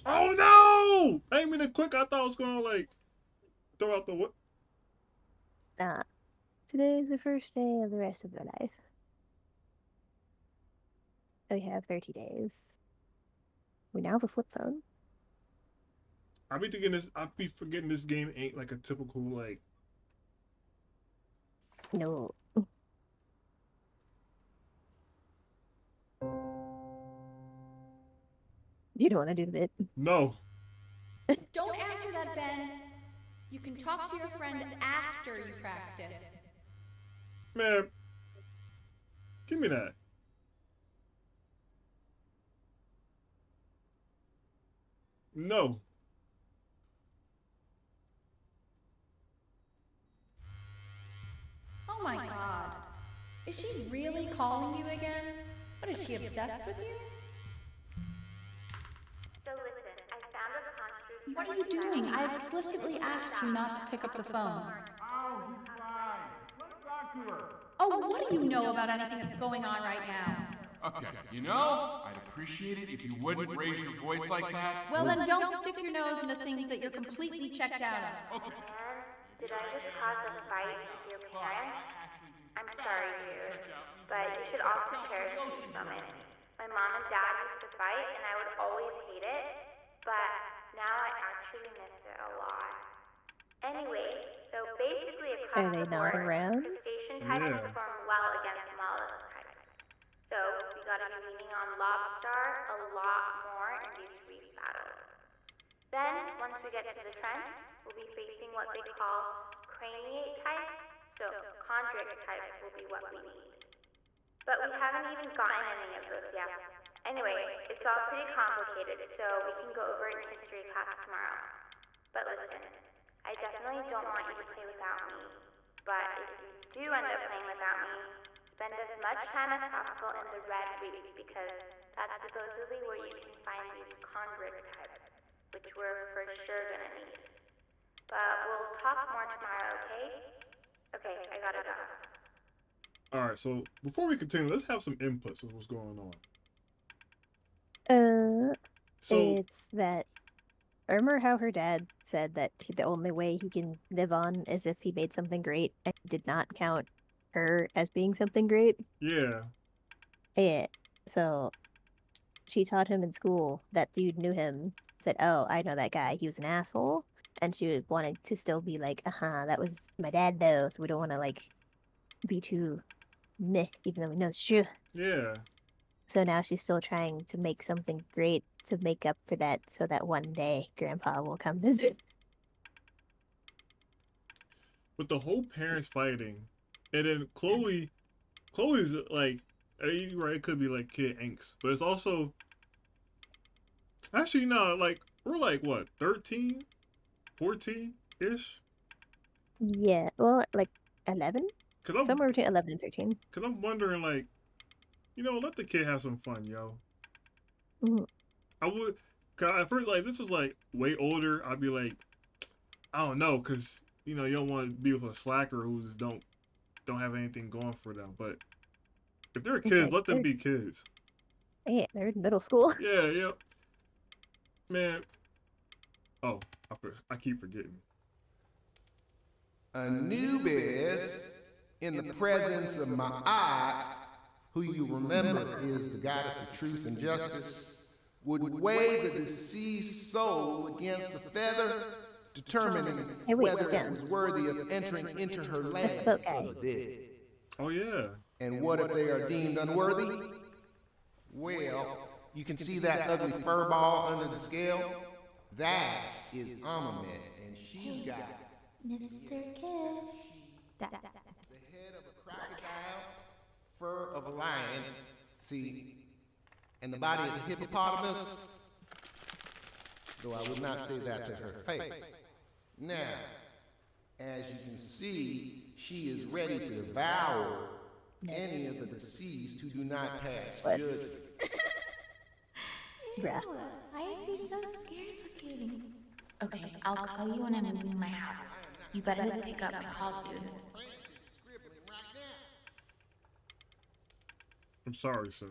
Oh no! I ain't mean to click. I thought I was gonna like throw out the what? Nah. Today is the first day of the rest of your life. We have 30 days. We now have a flip phone. I be thinking this. I be forgetting this game ain't like a typical like. No. You don't want to do the bit. No. Don't answer that, Ben. You can talk to your friend after you practice. Man, give me that. No. Oh my god. Is she really calling you again? What, is she obsessed with you? So listen, I found a construct. What are you doing? I explicitly asked you not to pick up the phone. Oh, he's fine. Let's talk to her. Oh, what do you know about anything that's going on right now? Okay, you know, I'd appreciate it if you wouldn't raise your voice like that. Well, then don't stick your nose into things that you're completely checked out of. Okay. Did I just cause a fight with your parents? I'm sorry, dude, but you should also cherish these moments. My mom and dad used to fight, and I would always hate it, but now I actually miss it a lot. Anyway, so basically across Are they the not board, around? crustacean types Yeah. perform well against mollusk types. So we gotta be leaning on lobster a lot more in these reef battles. Then, once we get to the trench, we'll be facing what they call craniate types, so chondric types will be what we need. But we haven't even gotten any of those yet. Anyway, it's all pretty complicated, so we can go over it in history class tomorrow. But listen, I definitely don't want you to play without me. But if you do end up playing without me, spend as much time as possible in the red reef, because that's supposedly where you can find these chondric types, which we're for sure gonna need. But we'll talk more tomorrow, okay? Okay, I gotta go. Alright, so before we continue, let's have some inputs of what's going on. So It's that. Remember how her dad said that the only way he can live on is if he made something great and did not count her as being something great? yeah. Yeah. So she taught him in school. That dude knew him. Said, "Oh, I know that guy. He was an asshole." And she wanted to still be like, that was my dad though, so we don't want to like be too meh, even though we know it's true. Yeah. So now she's still trying to make something great to make up for that, so that one day Grandpa will come visit. With the whole parents fighting, and then Chloe's like, you're right, it could be like kid angst, but it's also actually no, like we're like what, 13, 14 ish? Yeah, well, like 11, somewhere between 11 and 13. Cause I'm wondering like, let the kid have some fun, yo. Mm-hmm. I would, cause at first like this was like way older. I'd be like, I don't know, cause you don't want to be with a slacker who just don't have anything going for them. But if they're kids, like, let them be kids. Yeah, they're in middle school. Yeah. Man. Oh, I keep forgetting. Anubis, in the presence of Ma'at, who you remember is the goddess of truth and justice, would weigh the deceased soul against a feather, determining whether it was worthy of entering into her land of the dead. Oh, yeah. And what if they are deemed unworthy? Well, you can see that ugly fur ball under the scale? That is Amamet, and she's got Mr. Kid. the head of a crocodile, fur of a lion, see, and the body of a hippopotamus, though I would not say that to her face. Now, as you can see, she is ready to devour any of the deceased who do not pass judgment. Bruh. Why is he so scared looking? Okay, I'll call you when I'm leaving my house. You better pick up my call, dude. I'm sorry, sir.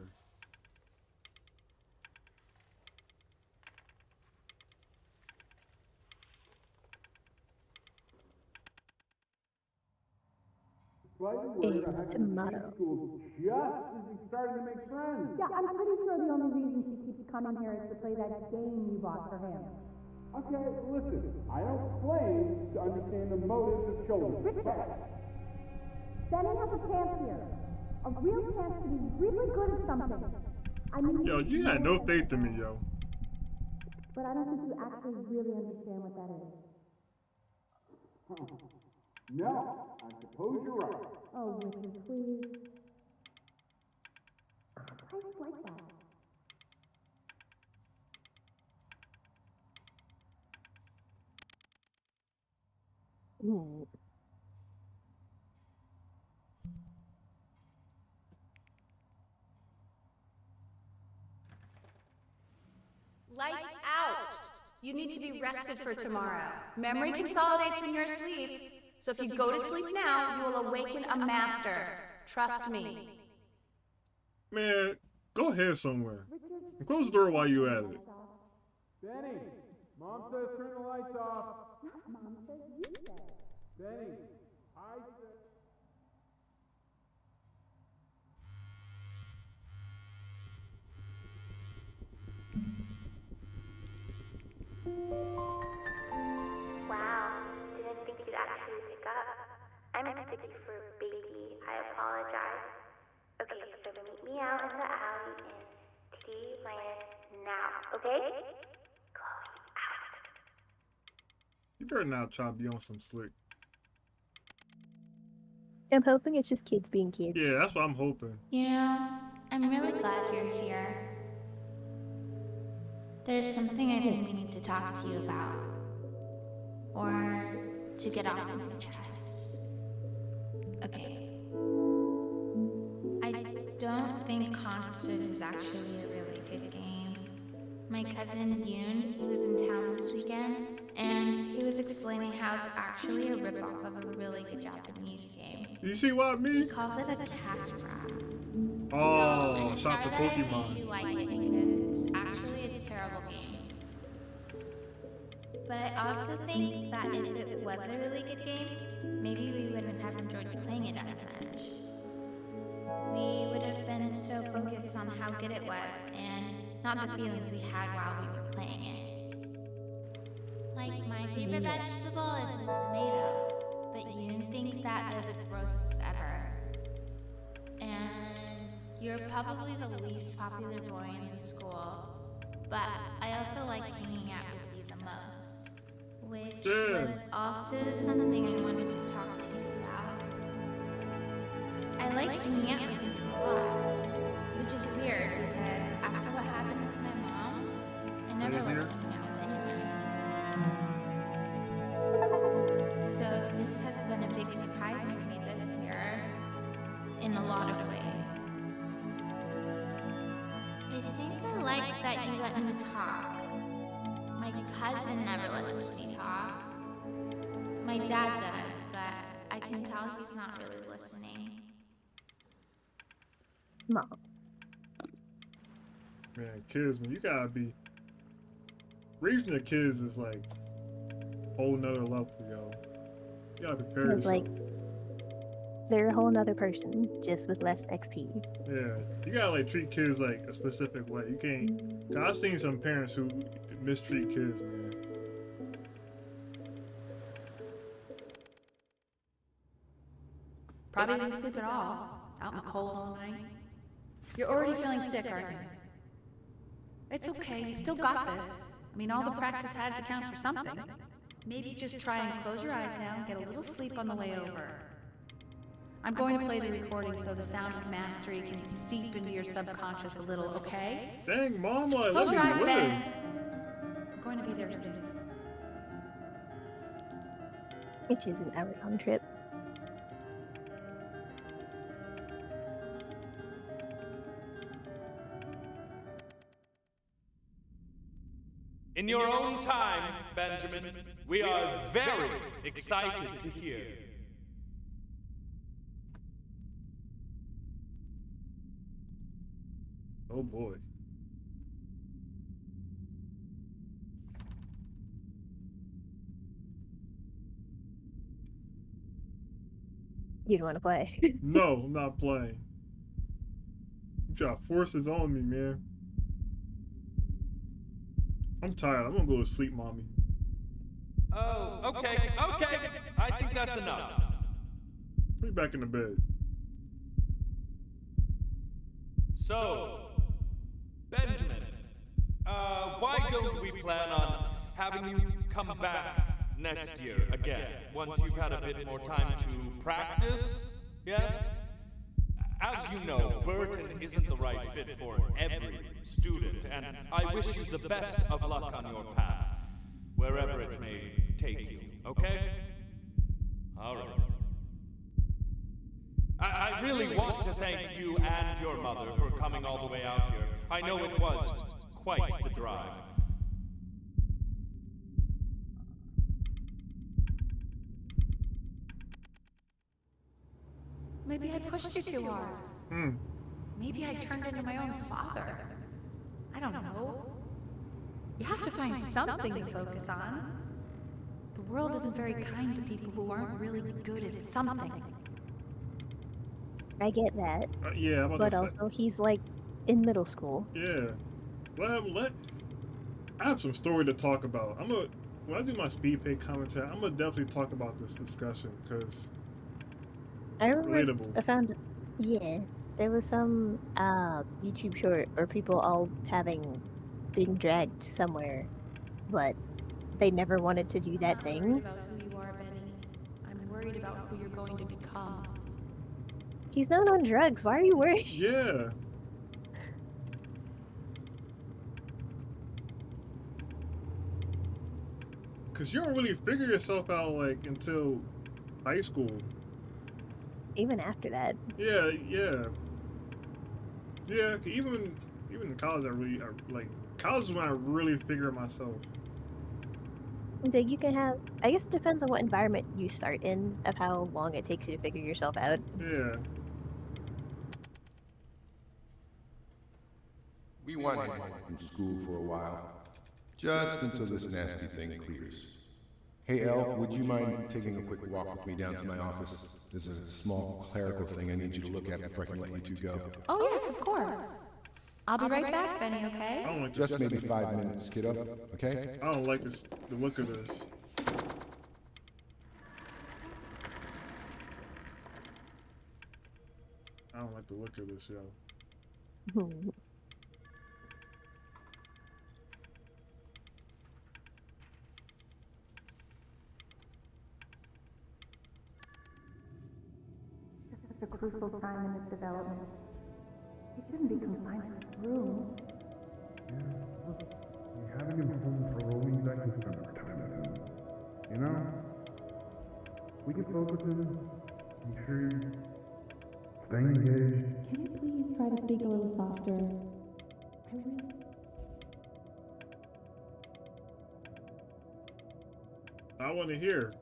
It's tomato. Just as he started to make friends. Yeah, I'm pretty sure the only reason she keeps coming here is to play that game you bought for him. Okay, listen, I don't claim to understand the motives of children. Richard, Benny has a chance here. A real chance to be really good at something. I mean, Yo, you got no faith in me, yo. but I don't think you actually really understand what that is. No, I suppose you're right. Oh, Richard, please. I just like that. Ooh. Lights out! You need to be rested for tomorrow. Memory consolidates when you're asleep. So if you go to sleep now, you will awaken a master. Trust me. Man, go ahead somewhere. And close the door while you at it. Benny, Mom says turn the lights off. Mom says you said. Benny, I said... Wow, didn't think you'd actually pick up. I mistook you for a baby. I apologize. Okay, so meet me out in the alley in T minus now, okay? Chloe, out. You better not try to be on some slick. I'm hoping it's just kids being kids. Yeah, that's what I'm hoping. You know, I'm really glad you're here. There's something I've been meaning to talk to you about. Or to get off of my chest. Okay. I don't think Constance is actually a really good game. My cousin Yoon, he was in town this weekend, and he was explaining how it's actually a ripoff of a really good Japanese game. You see what I He mean? calls it a cash grab. Oh, I'm shot sorry the that I made Pokemon. you like it because it's actually a terrible game. But I also think that if it was a really good game, maybe we wouldn't have enjoyed playing it as much. We would have been so focused on how good it was and not the feelings we had while we were playing it. Like, my favorite vegetable is a tomato, but Yoon thinks that they're the grossest ever. And you're probably the least popular boy in the school, but I also like hanging out with you the most. Which was also something I wanted to talk to you about. I like hanging out with you a lot, which is weird because after what happened with my mom, I never liked hanging out with anyone. So this has been a big surprise for me this year, in a lot of ways. I think I like that you let me talk. My cousin never lets me talk. My dad does, but I can tell he's not really listening. Mom. Man, kids, man, you gotta be... Raising your kids is like whole nother level, yo. You gotta prepare It's yourself. like they're a whole nother person, just with less XP. Yeah, you gotta like treat kids like a specific way. You can't... Cause I've seen some parents who mistreat kids, man. Probably didn't sleep at all. Out in the cold all night. You're already feeling sick, aren't you? It's okay, you still got this. I mean, all the practice had to count for something. Maybe just try and close your eyes now and get a little sleep on the way over. I'm going to play the recording so the sound of mastery can seep into your subconscious a little, okay? Dang, Mama, I Close love your eyes, you. Ben. I'm going to be there soon. Which is an hour-long trip. In your own time, Benjamin, we are very excited to hear. Oh boy. You don't want to play. No, I'm not playing. You try to force this on me, man. I'm tired. I'm gonna go to sleep, mommy. Oh, okay. I think that's enough. Put me back in the bed. So, Benjamin, why don't we plan on having you come back next year again, once you've had a bit more time to practice? Yes? As you know, Burton isn't the right fit for every student, and I wish you the best of luck on your path, wherever it may take you, okay? All right. I really want to thank you and your mother for coming all the way out here. I know it was quite the drive. Maybe I pushed you too hard. Maybe I turned into my own father. I don't know. You have to find something to focus on. The world isn't very kind to people who aren't really good at something. I get that. Yeah, I'm about But to say. also, he's like in middle school. Yeah. I have some story to talk about. When I do my speed pay commentary, I'm gonna definitely talk about this discussion because I remember relatable. I found, yeah, there was some YouTube short or people all being dragged somewhere, but they never wanted to do that thing. I'm not worried about who you are, Benny. I'm worried about who you're going to become. He's not on drugs. Why are you worried? Yeah. Cause you don't really figure yourself out like until high school. Even after that. Yeah. Even in college, college is when I really figure myself. So you can have, I guess it depends on what environment you start in, of how long it takes you to figure yourself out. Yeah. We want him home from school for a while, just until this nasty thing clears. Hey, Elle, would you mind taking a quick walk with me down to my office? There's a small clerical thing I need you to look at before I can let you two go. Oh yes, of course. I'll be right back, Benny, okay? I don't like Just maybe 5 minutes, kiddo, okay? I don't like the look of this. I don't like the look of this, yo. It's a crucial time in its development. He shouldn't be confined to his room. Having him home for a while means I can spend more time with him. You know? We can focus him. Make sure you stay engaged. Can you please try to speak a little softer? I want to hear.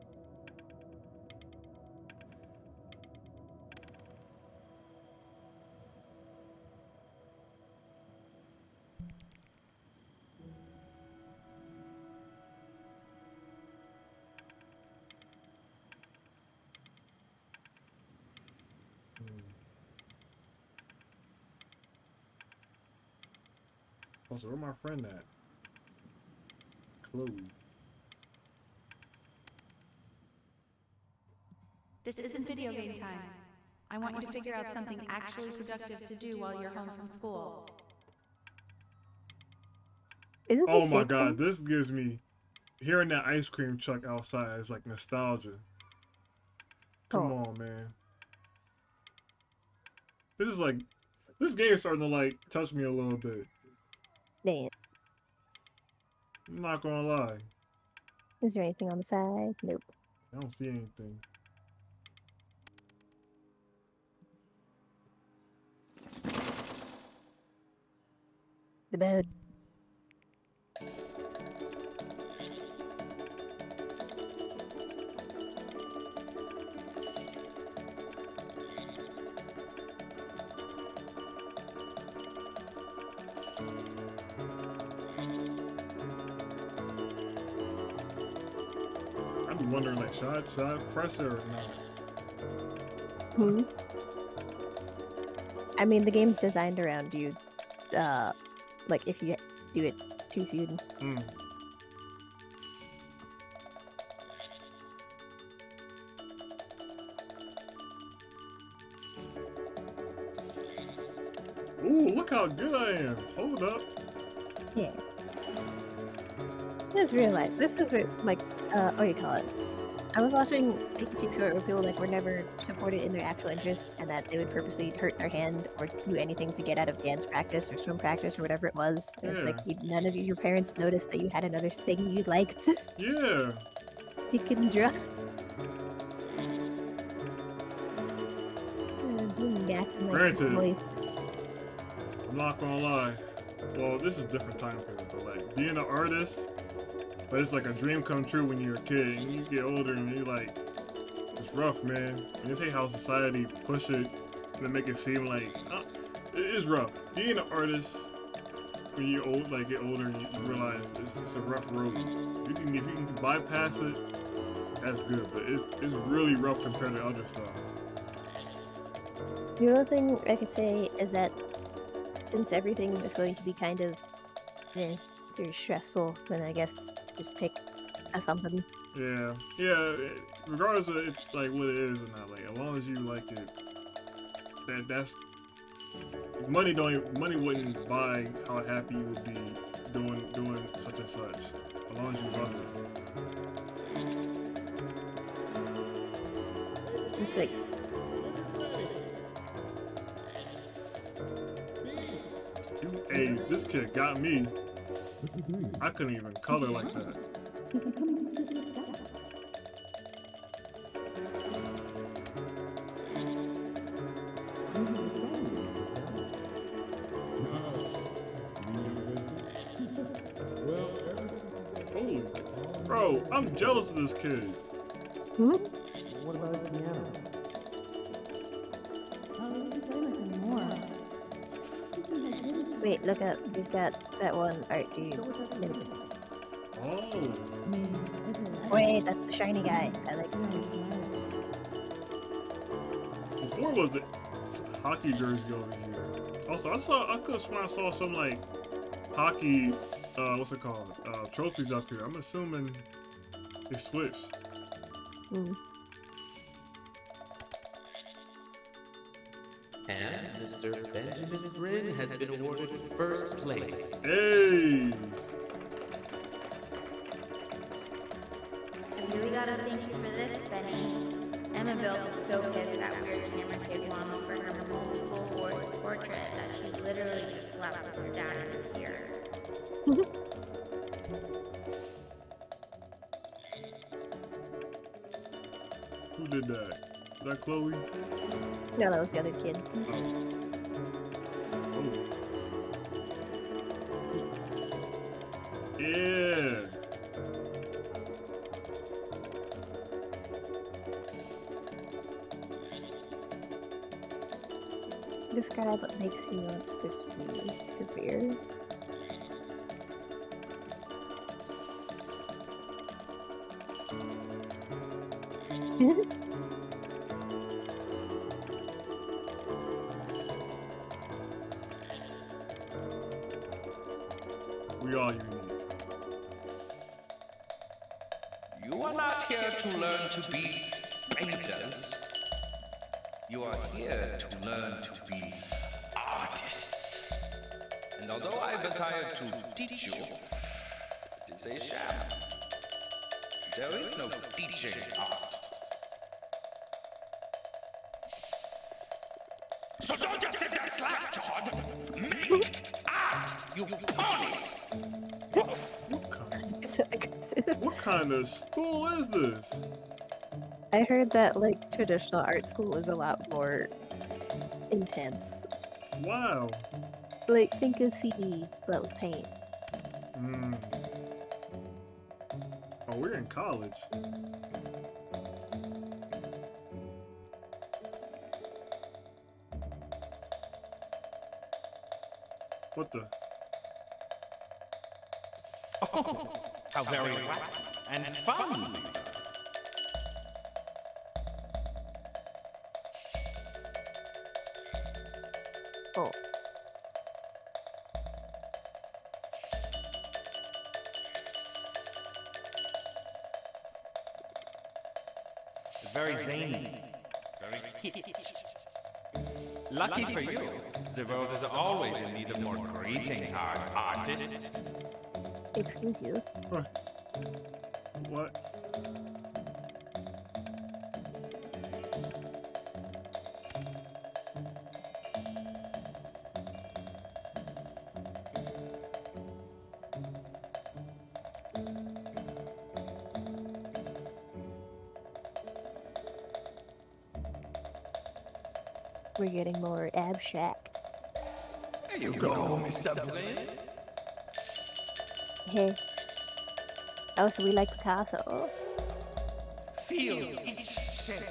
Also, where my friend at? Chloe. This isn't video game time. I want you to figure out something actually productive to do while you're home from school. Isn't Oh he my sick, god, though? this gives me hearing that ice cream truck outside is like nostalgia. Come on, man. This game is starting to like touch me a little bit. Dang it. I'm not gonna lie. Is there anything on the side? Nope. I don't see anything. The bed. I'd be wondering, like, should I press it or not? Hmm. I mean, the game's designed around you. Like if you do it too soon. Mm. Ooh, look how good I am. Hold up. Yeah. Just realized this is like what do you call it? I was watching a YouTube short where people like were never supported in their actual interests, and that they would purposely hurt their hand or do anything to get out of dance practice or swim practice or whatever it was. And it's like Yeah. none of your parents noticed that you had another thing you liked. Yeah. You can draw. Back to my Granted, voice. I'm not gonna lie. Well, this is different time period, but like being an artist, but it's like a dream come true when you're a kid and you get older and you're like, it's rough, man. And you see how society push it and make it seem like it is rough. Being an artist when you old, like get older, and you realize it's a rough road. If you can bypass it, that's good. But it's really rough compared to other stuff. The other thing I could say is that since everything is going to be kind of very stressful, then I guess just pick something. Yeah, yeah. Regardless of it's like what it is or not, like as long as you like it, that's money. Money wouldn't buy how happy you would be doing such and such. As long as you love it. It's like Hey, this kid got me. I couldn't even color like that. Holy, bro, I'm jealous of this kid. What about the piano? wait, look up. He's got that one art dude. Mint. Oh. Wait, that's the shiny guy. I like this. Before was it hockey jersey over here. Also, I could have sworn I saw some like hockey, what's it called? Trophies up here. I'm assuming they switched. And Mr. Benjamin Grin has been awarded first place. Hey! I really gotta thank you for this, Benny. Emma Bills is so pissed that weird camera kid won over her multiple horse portrait that she literally just left with her dad in tears. Who did that? Is that Chloe? No, that was the other kid. Yeah. Describe what makes you want to pursue a career. We all unique. You are not here to learn to be painters. You are here to learn to be artists. And although I was hired to teach you, it is a sham. There is no teaching art. So don't just sit there slack-jawed. Make art, you ponies! So aggressive. What kind of school is this? I heard that like traditional art school is a lot more intense. Wow. Like think of CD but with paint. Oh, we're in college. What the? Oh, how very wacky and fun these are. Oh. It's very zany, very kitsch. Lucky for you, the world is always in need of more greeting card artists. Excuse you. What? We're getting more abstract. There you go, Mr. Blin. Hey. Oh, so we like Picasso. Feel each shape.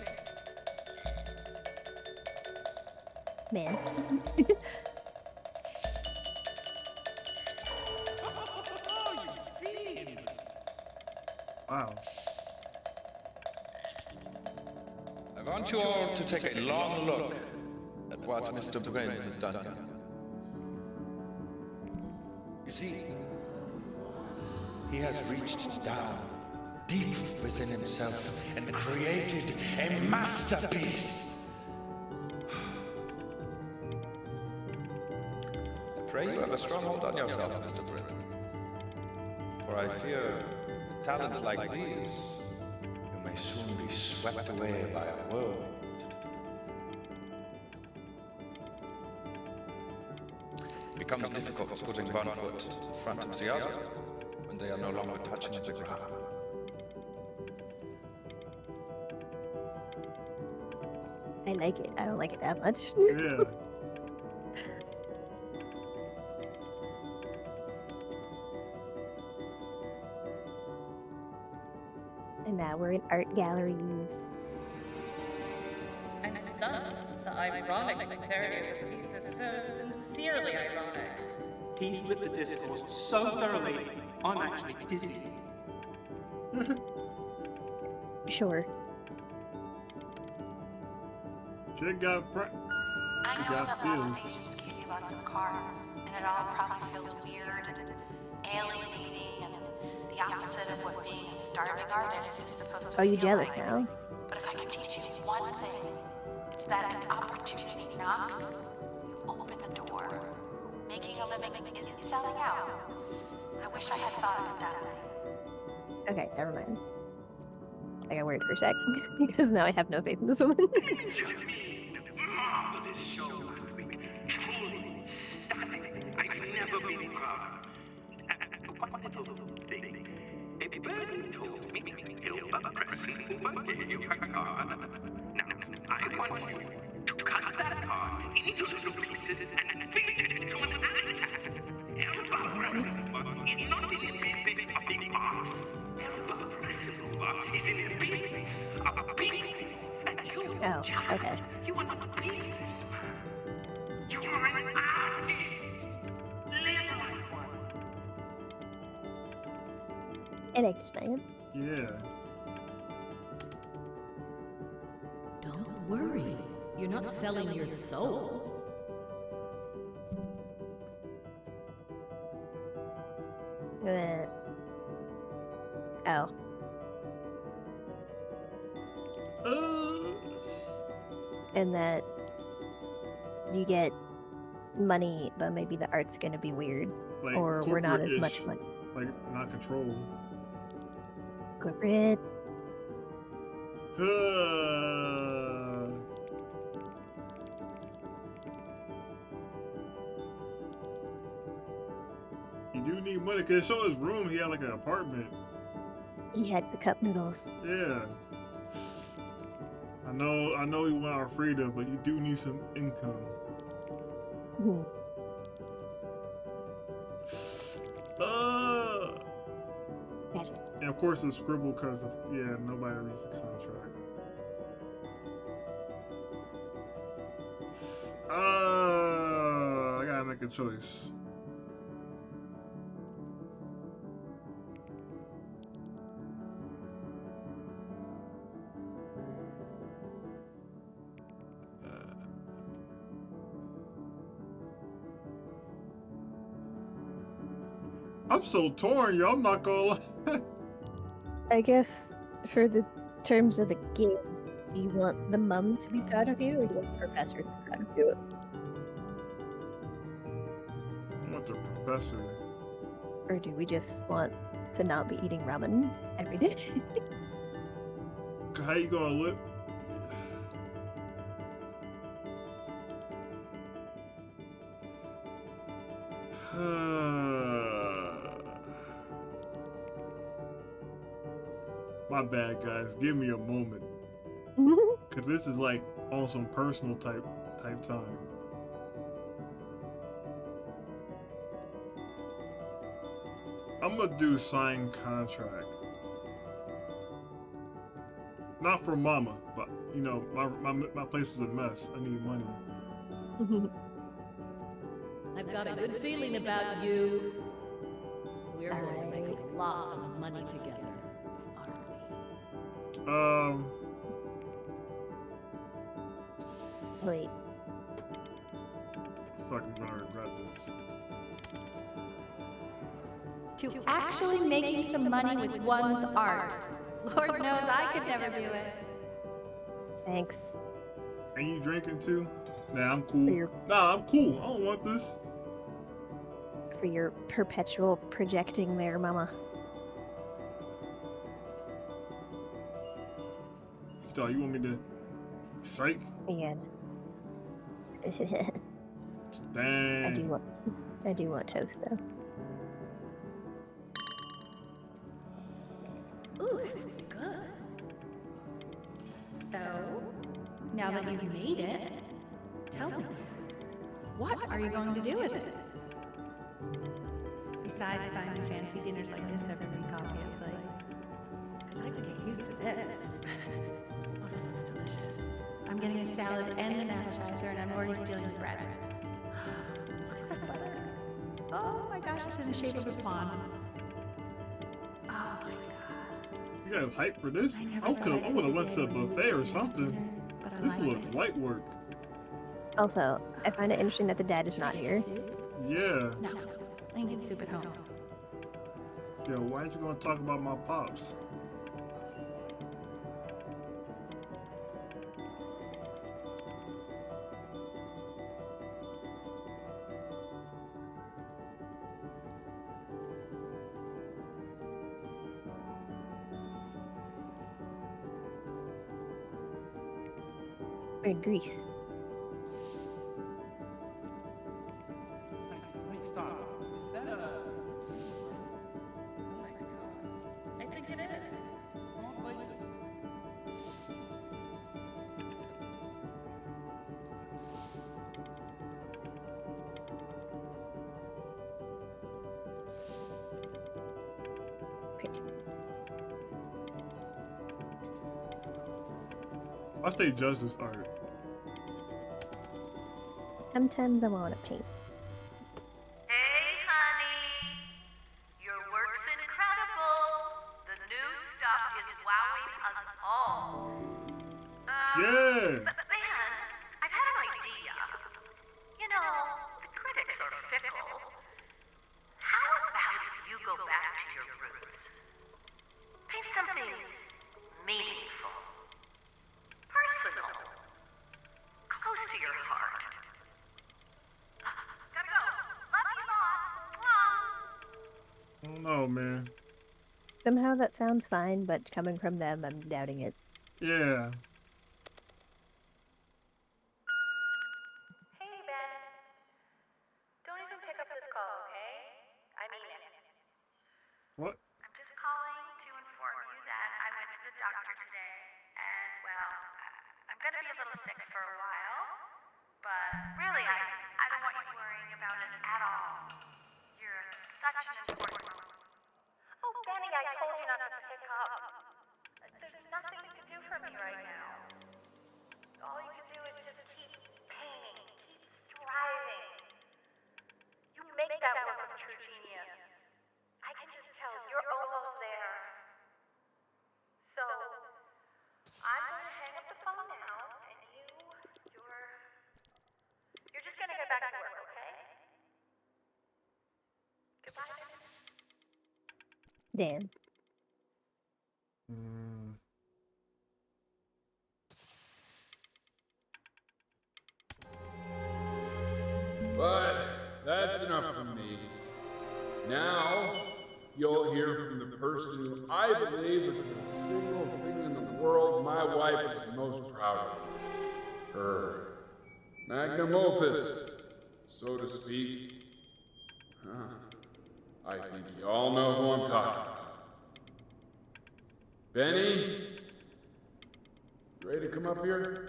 Man. Wow. I want you all to take a long look at what Mr. Bryn has done. You see, he has reached down deep within himself and created a masterpiece. I pray you have a strong hold on yourself, Mr. Bryn. For I fear talent like these, you may soon be swept away by a whirlwind. It becomes difficult putting one foot in front of the other when they are no longer touching the ground. I like it. I don't like it that much. Yeah. And now we're in art galleries. I'm stunned. The ironic sincerity of this piece is so sincerely ironic. He's with the discourse so thoroughly, I'm actually dizzy. Sure. Shit got I know got that skills. applications give you lots of cards, and it all probably feels weird and alienating and the opposite of what being a starving artist is supposed to Are you feel jealous like. now? But if I can teach you one thing, it's that if an opportunity knocks, you open the door. Making a living isn't selling out. I wish I had thought of it that way. Okay, never mind. I got worried for a sec because now I have no faith in this woman. Marvelous show last week. Truly stunning. I've never been prouder. One little thing. A bird told me Hilda Preston will give you her card. Now, I want you to cut that card into little pieces and feed it to an ant. Hilda Preston is not in the business of the arts. Hilda Preston is in the business of pieces. And you, Oh, okay. you are not pieces. You are an artist. Live like one. It explains. Yeah. Don't worry. You're not selling your soul. Oh. And that you get money, but maybe the art's gonna be weird. Like or we're not as corporate-ish, much money. Like not controlled. Corporate. You do need money because it showed his room. He had like an apartment. He had the cup noodles. Yeah. I know we want our freedom, but you do need some income. Mhm. Gotcha. And of course it's scribble because of nobody reads the contract. I gotta make a choice. I'm so torn, yo. I'm not gonna lie. I guess for the terms of the game, do you want the mum to be proud of you, or do you want the professor to be proud of you? I want the professor. Or do we just want to not be eating ramen every day? How you gonna live? My bad, guys. Give me a moment, cause this is like on some personal type time. I'm gonna do sign contract. Not for mama, but you know, my place is a mess. I need money. I've got a good feeling about you. We're going to make a lot of money together, aren't we? Wait. Fucking gonna regret this. To actually making some money with one's art. Lord knows I could never do it. Thanks. And you drinking too? Nah, I'm cool. Nah, I'm cool. I don't want this. For your perpetual projecting there, mama. You thought you want me to psych? Yeah. Dang. I do want toast though. Ooh, that's good. So, now that you've made it, tell me, what are you going to do with it? Besides finding fancy dinners like this every week, obviously. Because I could get used to this. Oh, this looks delicious. I'm getting a salad and an appetizer, and I'm already stealing the bread. Look at that butter. Oh my gosh, it's in the shape of a swan. Oh my god. You guys hyped for this? I would have went to a buffet or something. This looks light work. Also, I find it interesting that the dad is not here. Yeah. No, I can get soup at home. Yo, why aren't you gonna talk about my pops? We're in Greece. Stop. Is that a... I think it is. Wrong places. I say judge this art. Sometimes I want to paint. Hey, honey. Your work's incredible. The new stuff is wowing us all. Yeah. But man, I've had an idea. You know, the critics are fickle. How about if you go back to your roots? Paint something meaningful, personal, close to your heart. Gotta go. Love you, Mom. I don't know, man. Somehow that sounds fine, but coming from them, I'm doubting it. Yeah. Hey, Ben. Don't even pick up this call, okay? I mean it. What? I'm just calling to inform you that I went to the doctor today, and, well, I'm gonna be a little sick for a while, but really, I don't want you worrying about it at all. You're such an important one. Oh, Benny, I told you not to pick up. There's nothing to do for me right now. All you can do is just keep painting, keep striving. You make that work of true genius. I can just tell you're almost there. So, I'm going to hang up the phone now, and you're just going to get back to work, okay? Goodbye. Damn. Mm, But that's enough from me. Now, you'll hear from the person who I believe is the single thing in the world my wife is most proud of. Her magnum opus, so to speak. I think you all know who I'm talking about. Benny? You ready to come up here?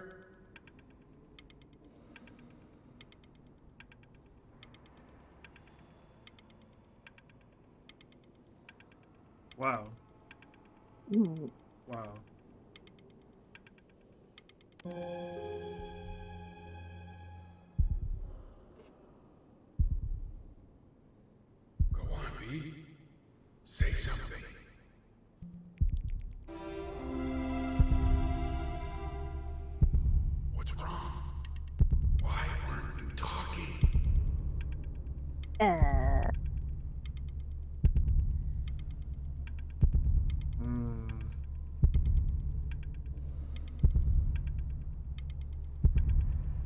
wow. Mm. Wow. Go on, B. Say something. What's wrong? Why weren't you talking? Mm.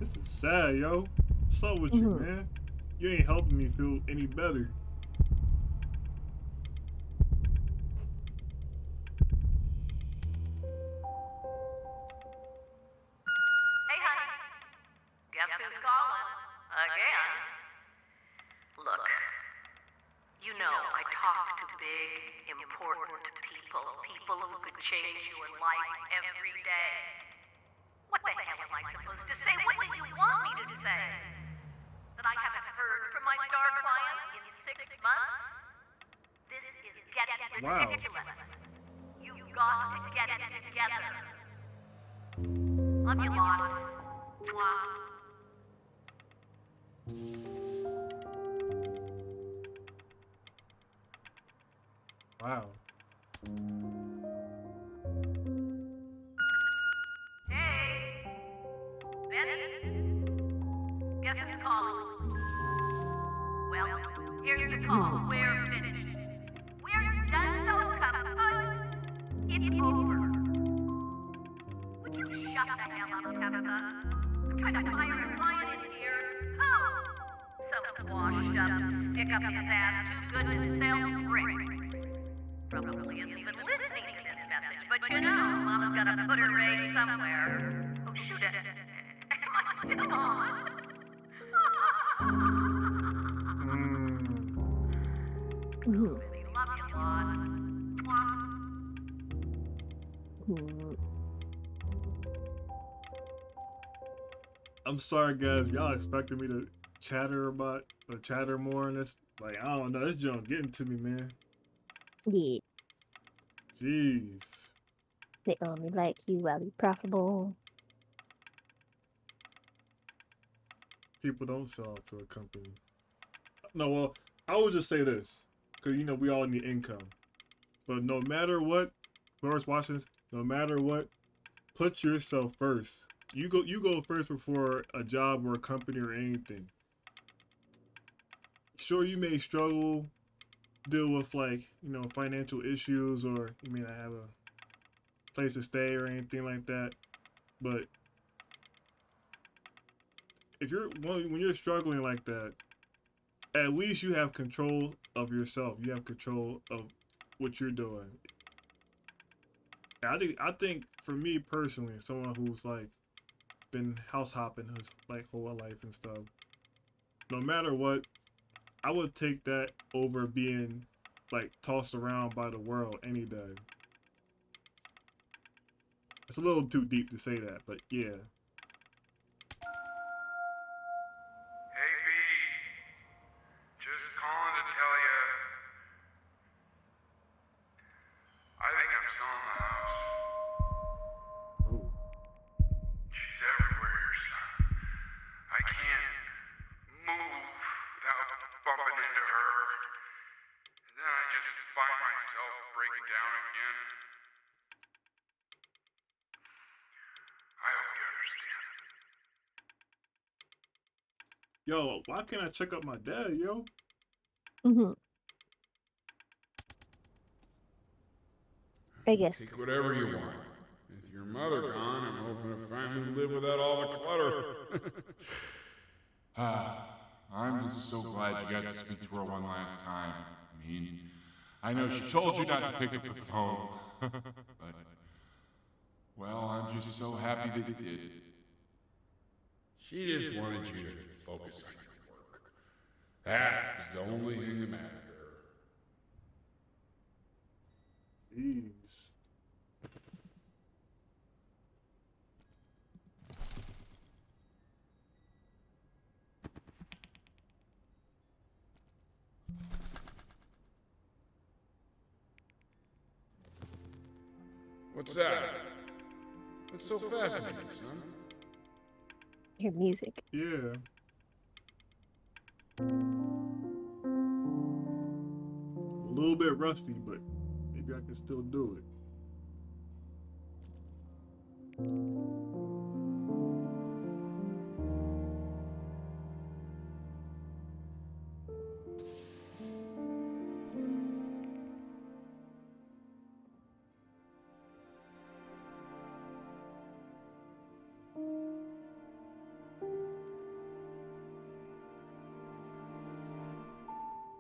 This is sad, yo. What's up with you, man? You ain't helping me feel any better. Hey, honey. Guess who's calling? Again? Look, you know I talk to big, important people. People who could change your life every day. What the hell am I supposed to say? What do you want me to say? That I haven't heard from my star client in 6 months? This is getting ridiculous. You've got to get it together. Love you lots. Mwah. Wow. Hey, Benny. Guess who's calling? Well, here's the call. We're finished. We're done so kaput. It's over. Would you shut the hell up, Tabitha? I'm trying to hire a client in here. Oh, some washed up, stick up his ass, too good to sell brick. Probably isn't even listening to this message, but you know, Mama's got to put her raise somewhere. Oh, shoot it. Am I still on? Really love you lots. I'm sorry, guys. Y'all expected me to chatter more on this. Like, I don't know. This junk getting to me, man. Yeah. Jeez. They only like you while you're profitable. People don't sell out to a company. No, well, I would just say this. Because, you know, we all need income. But no matter what, whoever's watching this, no matter what, put yourself first. You go first before a job or a company or anything. Sure, you may struggle, deal with, like, you know, financial issues, or you may not have a place to stay or anything like that. But if when you're struggling like that, at least you have control of yourself. You have control of what you're doing. I think for me personally, someone who's like been house hopping his like whole life and stuff, no matter what, I would take that over being like tossed around by the world any day. It's a little too deep to say that, but yeah. Hey, B. Just calling to tell you. I think I'm selling the house. She's everywhere here, son. I can't move without bumping into her. And then I just find myself breaking down again. I hope you understand. Yo, why can't I check up my dad, yo? I guess. Take whatever you want. With your mother gone, I'm hoping to finally live without all the clutter. I'm just so glad you got to speak to her one last time. I mean, I know she told you not to pick up the phone, but, well, I'm just so happy that you did. She just wanted you to focus on your work. That was the only thing that mattered to her. Jeez. What's that? What's so fascinating, son? Your music. Yeah. A little bit rusty, but maybe I can still do it.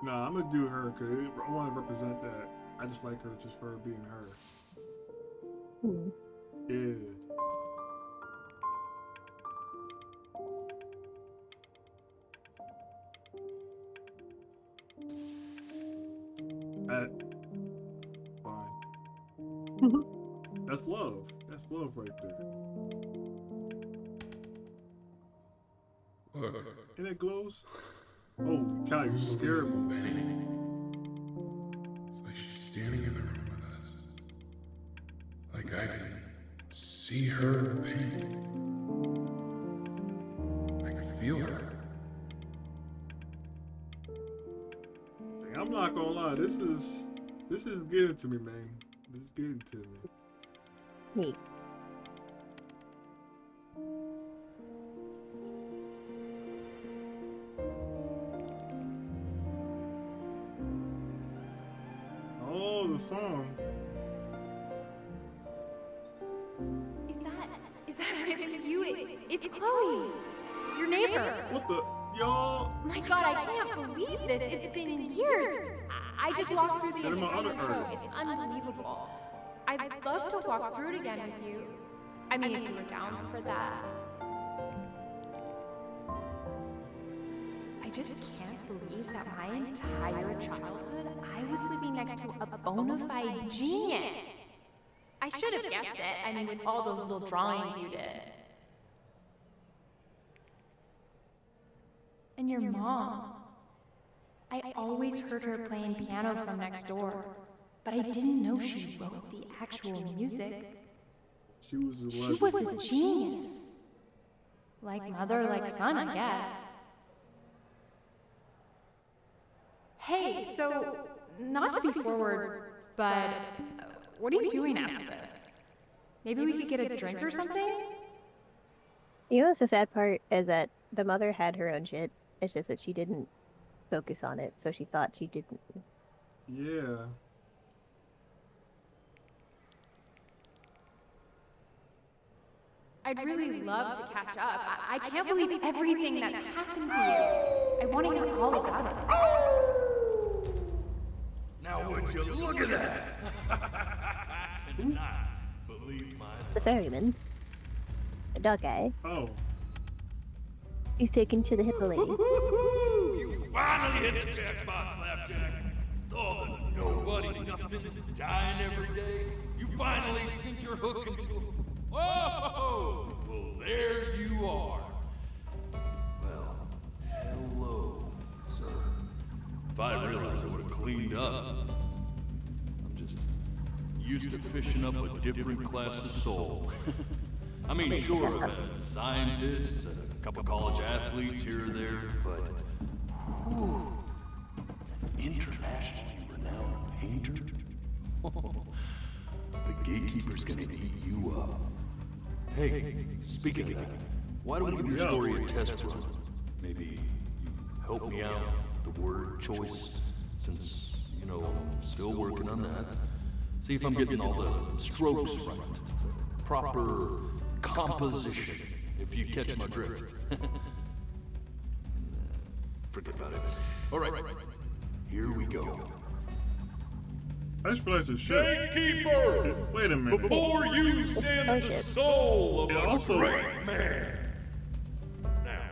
Nah, I'm gonna do her because I want to represent that. I just like her just for being her. Yeah. Fine. That's love. That's love right there. Look. And it glows. Holy cow, you scared me. Benny. It's like she's standing in the room with us. Like I can see her in the painting. I can feel her. I'm not gonna lie, this is getting to me, man. This is getting to me. Me. Oh, the song. Is that really you? It's Chloe, your neighbor. What the? Y'all. My God, I can't believe this. It's been years. I just walked through the entire show. It's unbelievable. I'd love to walk through it again with you. I mean, if you were down for that. I just can't believe that my entire childhood, I was living next to a bona fide genius. I should have guessed it. I mean, with all those little drawings you did. And your mom. I always heard her playing piano from next door, but I didn't know she wrote the actual music. She was a genius. Like mother, like son, I guess. Hey, so, not to be forward, but what are you doing after this? Maybe we could get a drink or something? You know what's the sad part is that the mother had her own shit. It's just that she didn't focus on it, so she thought she didn't. Yeah. I'd really love to catch up. I can't believe everything that's happened to you. I want to hear all about it. Now would you look at that? I cannot believe my... The ferryman. The dog guy. Oh. He's taken to the hippo lady. You finally hit the jackpot, Flapjack. All the nobody nothings dying every day. You finally sink your hook into... Whoa! Well, there you are. Well, hello, sir. If I realized I would have cleaned up. I'm just used to fishing up a different class of soul. I mean, sure, I've had scientists and a couple college athletes here or there, but... Whew, internationally renowned painter? The gatekeeper's gonna eat you up. Hey, speaking of that, why don't we give your story a test run? Maybe you help me out with the word choice, since, you know, I'm still working on that. See if I'm getting all the strokes right. Proper composition, if you catch my drift. Forget about it. All right, here we go. I just realized the shit. Gatekeeper! Wait a minute. Before you stands the soul of a great man. Now,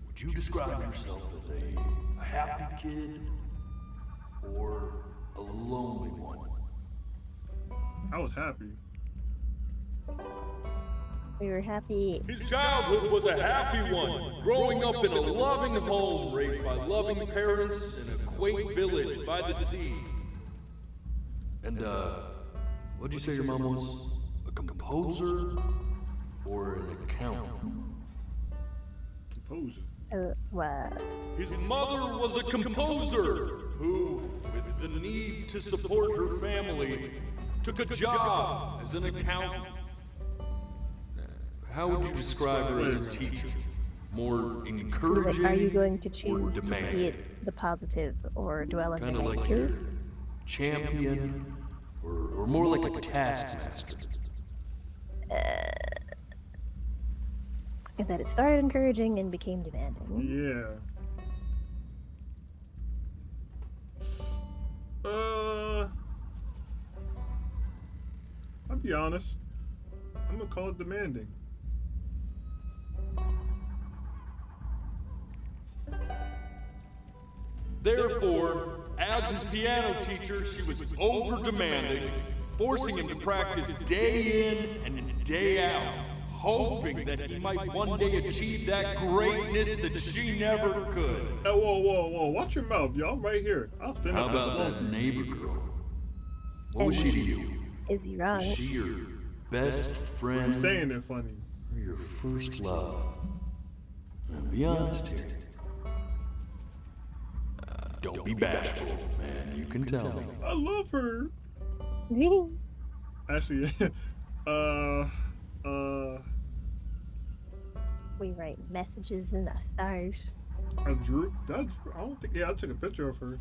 would you describe yourself as a happy kid or a lonely one? I was happy. We were happy. His childhood was a happy one, growing up in a loving home raised by loving parents in a quaint village by the sea. And, what'd you say your mom was? A composer or an accountant? Composer? Wow. His mother was a composer who, with the need to support her family, took a job as an accountant. How would you describe her as a teacher? More encouraging? Are you going to choose to see demanding? it the positive or dwell in the Kind of like negative? your champion, or more like a taskmaster? And that it started encouraging and became demanding. Yeah. I'll be honest. I'm gonna call it demanding. Therefore, as his piano teacher, she was over-demanding, forcing him to practice day in and day out, hoping that he might one day achieve that greatness that she never could. Hey, whoa. Watch your mouth, y'all. I'm right here. I'll stand How up about and that neighbor girl? What was she to you? Is he wrong? Was she your best friend? He's saying it funny. Or your first love? Now, be honest here. Don't be bashful, man. You can tell me. I love her. Actually, We write messages in the stars. I don't think. Yeah, I took a picture of her.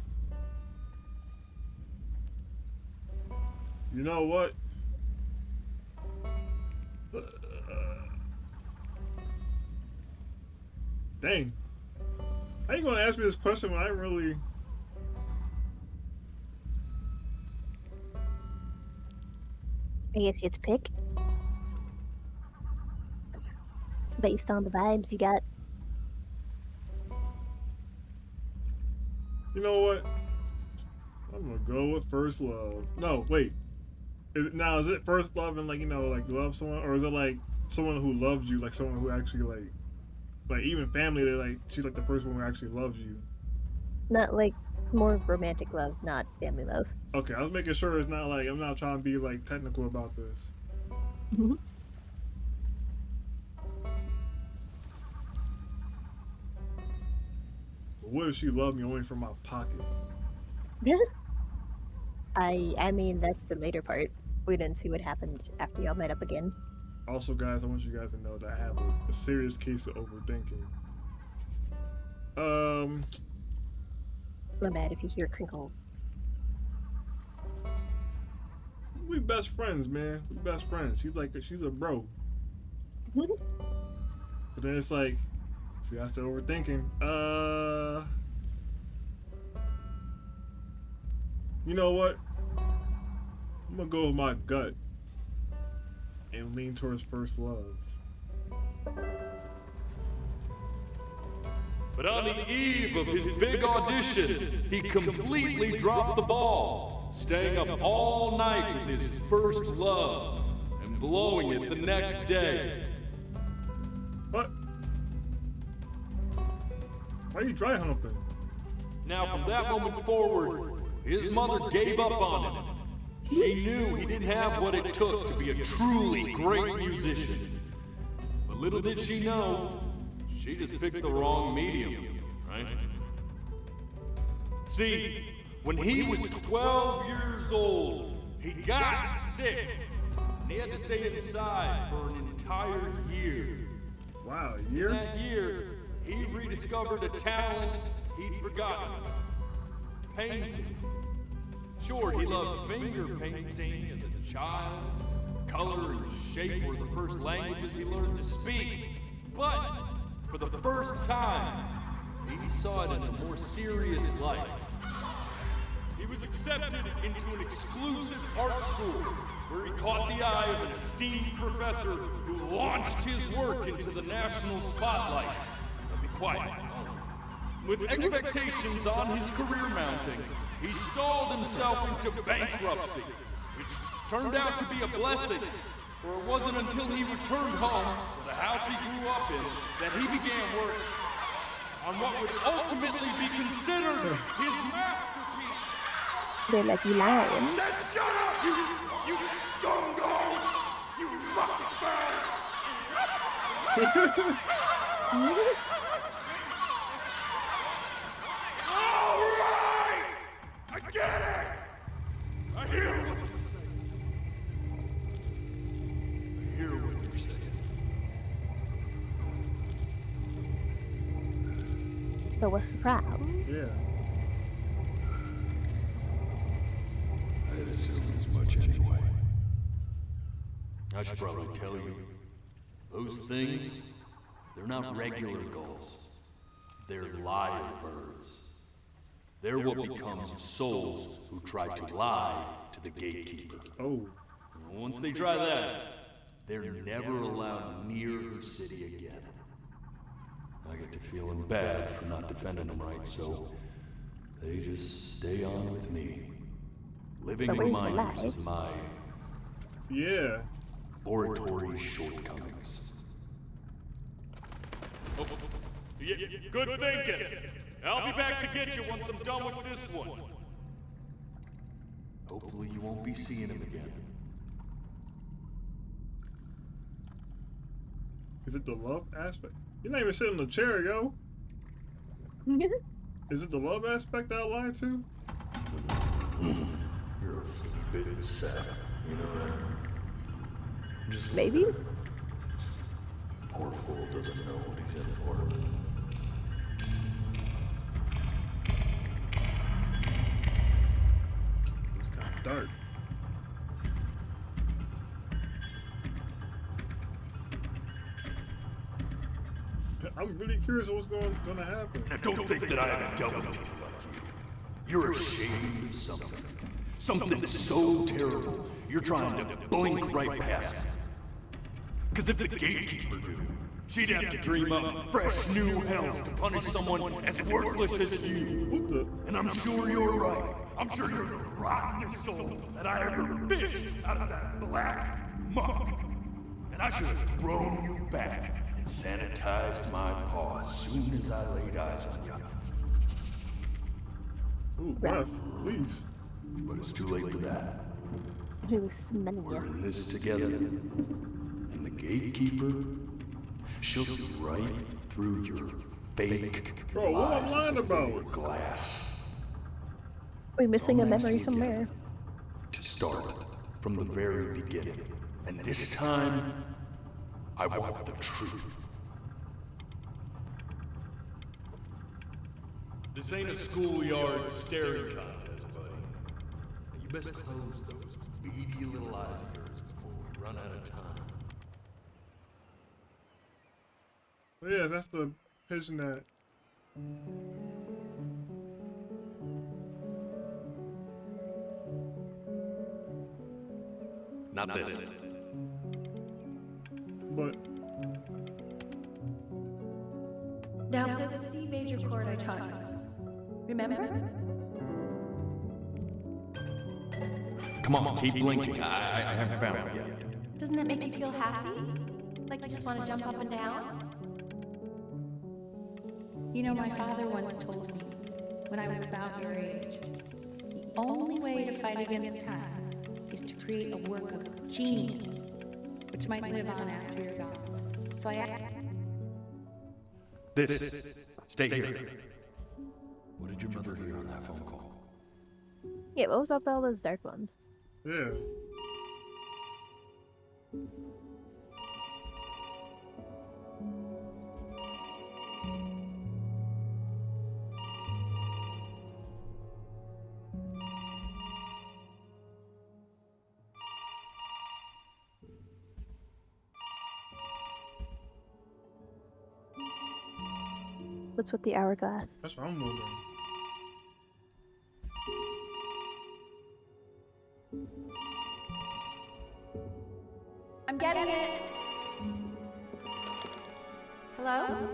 You know what? Dang. How you gonna ask me this question when I really? I guess you have to pick. Based on the vibes you got. You know what? I'm gonna go with first love. No, wait. Is it first love and like you love someone, or is it like someone who loves you, like someone who actually like even family? They like she's like the first one who actually loves you. Not like more romantic love, not family love. Okay, I was making sure it's not like I'm not trying to be like technical about this. But what if she loved me only from my pocket? I mean that's the later part. We didn't see what happened after y'all met up again. Also, guys, I want you guys to know that I have a serious case of overthinking. I'm mad if you hear crinkles. We best friends, man. We best friends. She's a bro. But then it's like, see, I still overthinking. You know what? I'm gonna go with my gut and lean towards first love. But on the eve of his big audition, he completely dropped the ball, staying up all night with his first love and blowing it the next day. What? Why are you dry humping? Now, from that moment forward, his mother gave up on him. She knew he didn't have what it took to be a truly great musician. But little did she know, she just picked the wrong medium, right? See, when he was 12 years old, he got sick, and he had to stay inside for an entire year. Wow, a year? In that year, he rediscovered a talent he'd forgotten: painting. Sure, he loved finger painting as a child. Color and shape were the first languages he learned to speak. But for the first time, he saw it in a more serious light. He was accepted into an exclusive art school where he caught the eye of an esteemed professor who launched his work into the national spotlight. Now be quiet. With expectations on his career mounting, he stalled himself into bankruptcy, which turned out to be a blessing, for it wasn't until he returned home to the house he grew up in that he began work on what would ultimately be considered his masterpiece. They're like, you lying. Shut up, you scoundrels! You rocket birds! All right! I get it! I hear what you're saying. I hear what you're saying. So what's the problem? Yeah. I'd assume as much anyway. I should probably tell you, those things, they're not regular gulls. They're lyrebirds. They're what becomes souls who try to lie to the gatekeeper. Oh. Once they try that, they're never allowed near her city again. I get to feeling bad for not defending them right, so they just stay on with me. Living in minors is my oratory shortcomings. Good thinking. I'll be back to get you once I'm done with this one. Hopefully you won't be seeing him again. Is it the love aspect? You're not even sitting in the chair, yo. Is it the love aspect that I lied to? You're a bit sad, you know that? Just maybe. Poor fool doesn't know what he's in for. It's kind of dark. I'm really curious what's going to happen. Now don't think that I haven't dealt with people like you. You're ashamed of something. Something so terrible, you're trying to blink right past it. Because if the gatekeeper knew, she'd have to dream up fresh new hells to punish someone as worthless as you. And I'm sure you're right. I'm sure you're the rottenest soul that I ever fished out of that black muck. And I should have thrown you back and sanitized my paw as soon as I laid eyes on you. Ooh, breath, please. But it's too late for that. Who's smelling We're in this together. And the gatekeeper, she'll see right through your fake Bro, what am I lies lying as about? glass. We're missing a All next memory to somewhere. To start from the very beginning. And this time, I want the truth. This ain't a schoolyard staring contest, buddy. You best close those beady little eyes of yours before we run out of time. Oh, yeah, that's the pigeon that. Not this. But. Now play the C major chord I taught you. Remember? Come on, keep blinking. I haven't found it yet. Doesn't that make you feel happy? Like you just want to jump up and down? You know, my father once told me, when I was about your age, the only way to fight against time is to create a work of genius, which might live on after you're gone. So Stay here. What did your mother hear on that phone call? Yeah, what was up with all those dark ones? Yeah. What's with the hourglass? That's what I'm wondering. I'm getting it. Hello?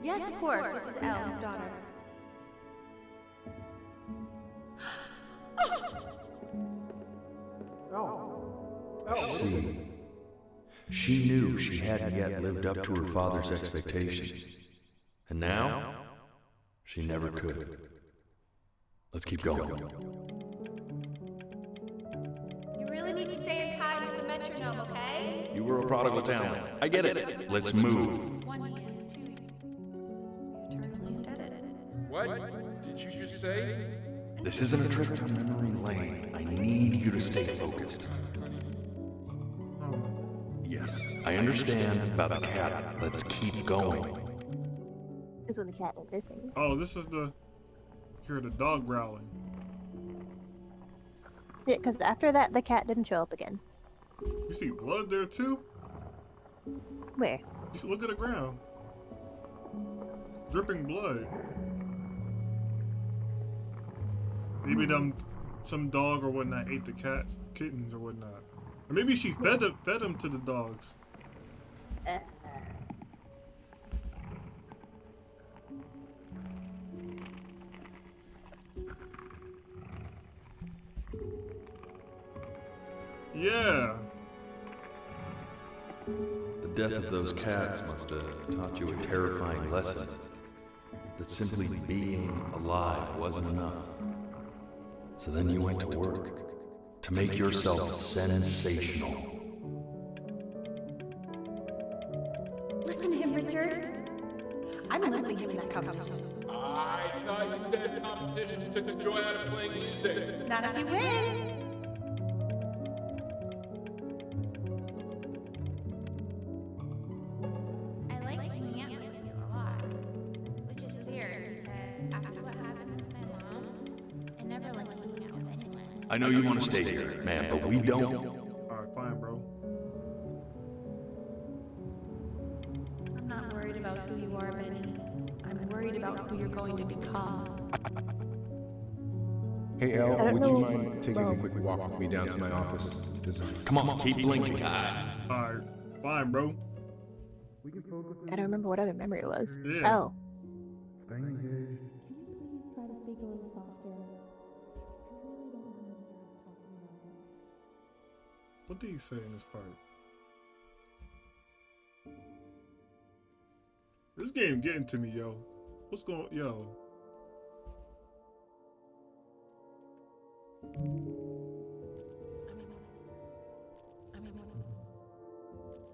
Yes, of course. This is Elle, his daughter. See, she knew she hadn't yet lived up to her father's expectations. And now, she never could. Let's keep going. You really need to stay in time with the metronome, okay? You were a prodigal talent. I get it. Let's move. What did you just say? This isn't a trip down memory lane. I need you to stay focused. Yes, I understand about the cat. Let's keep going. This is when the cat went missing. Oh, this is the... Hear the dog growling. Yeah, because after that, the cat didn't show up again. You see blood there too? Where? You should look at the ground. Dripping blood. Maybe some dog or whatnot ate the kittens or whatnot. Or maybe she fed them to the dogs. Yeah. The death of those cats must have taught you a terrifying lesson. That simply being alive wasn't enough. So then you went to work to make yourself sensational. Listen to him, Richard. I'm enlisting him in that competition. I thought you said competitions took the joy out of playing music. Not if you win. I like hanging out with you a lot. Which is weird, because after what happened with my mom, I never liked hanging out with anyone. I know you want to stay here, man, but we don't. Alright, fine, bro. I'm not worried about who you are, Benny. I'm worried about who you're going to become. Hey, Elle, would you mind taking a quick walk with me down to my office? Come on, keep blinking, guy. Alright, fine, bro. I don't remember what other memory it was. Yeah. Oh. What did he say in this part? This game getting to me, yo. What's going, yo?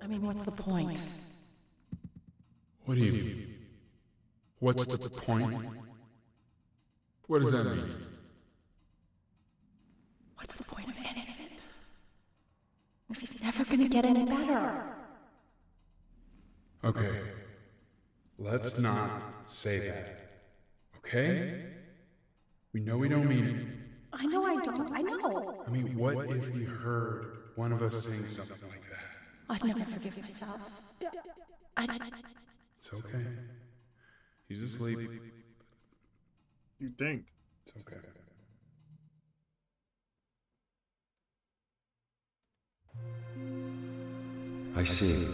I mean, what's the point? What do you mean? What's the point? What does that mean? What's the point of any of it? If he's never gonna get any better. Okay. Let's not say that. Okay? We know we don't mean it. I know I don't. I know. I mean, what if he heard one of us saying something like that? I'd never forgive myself. It's okay. He's asleep. You think? It's okay. I see.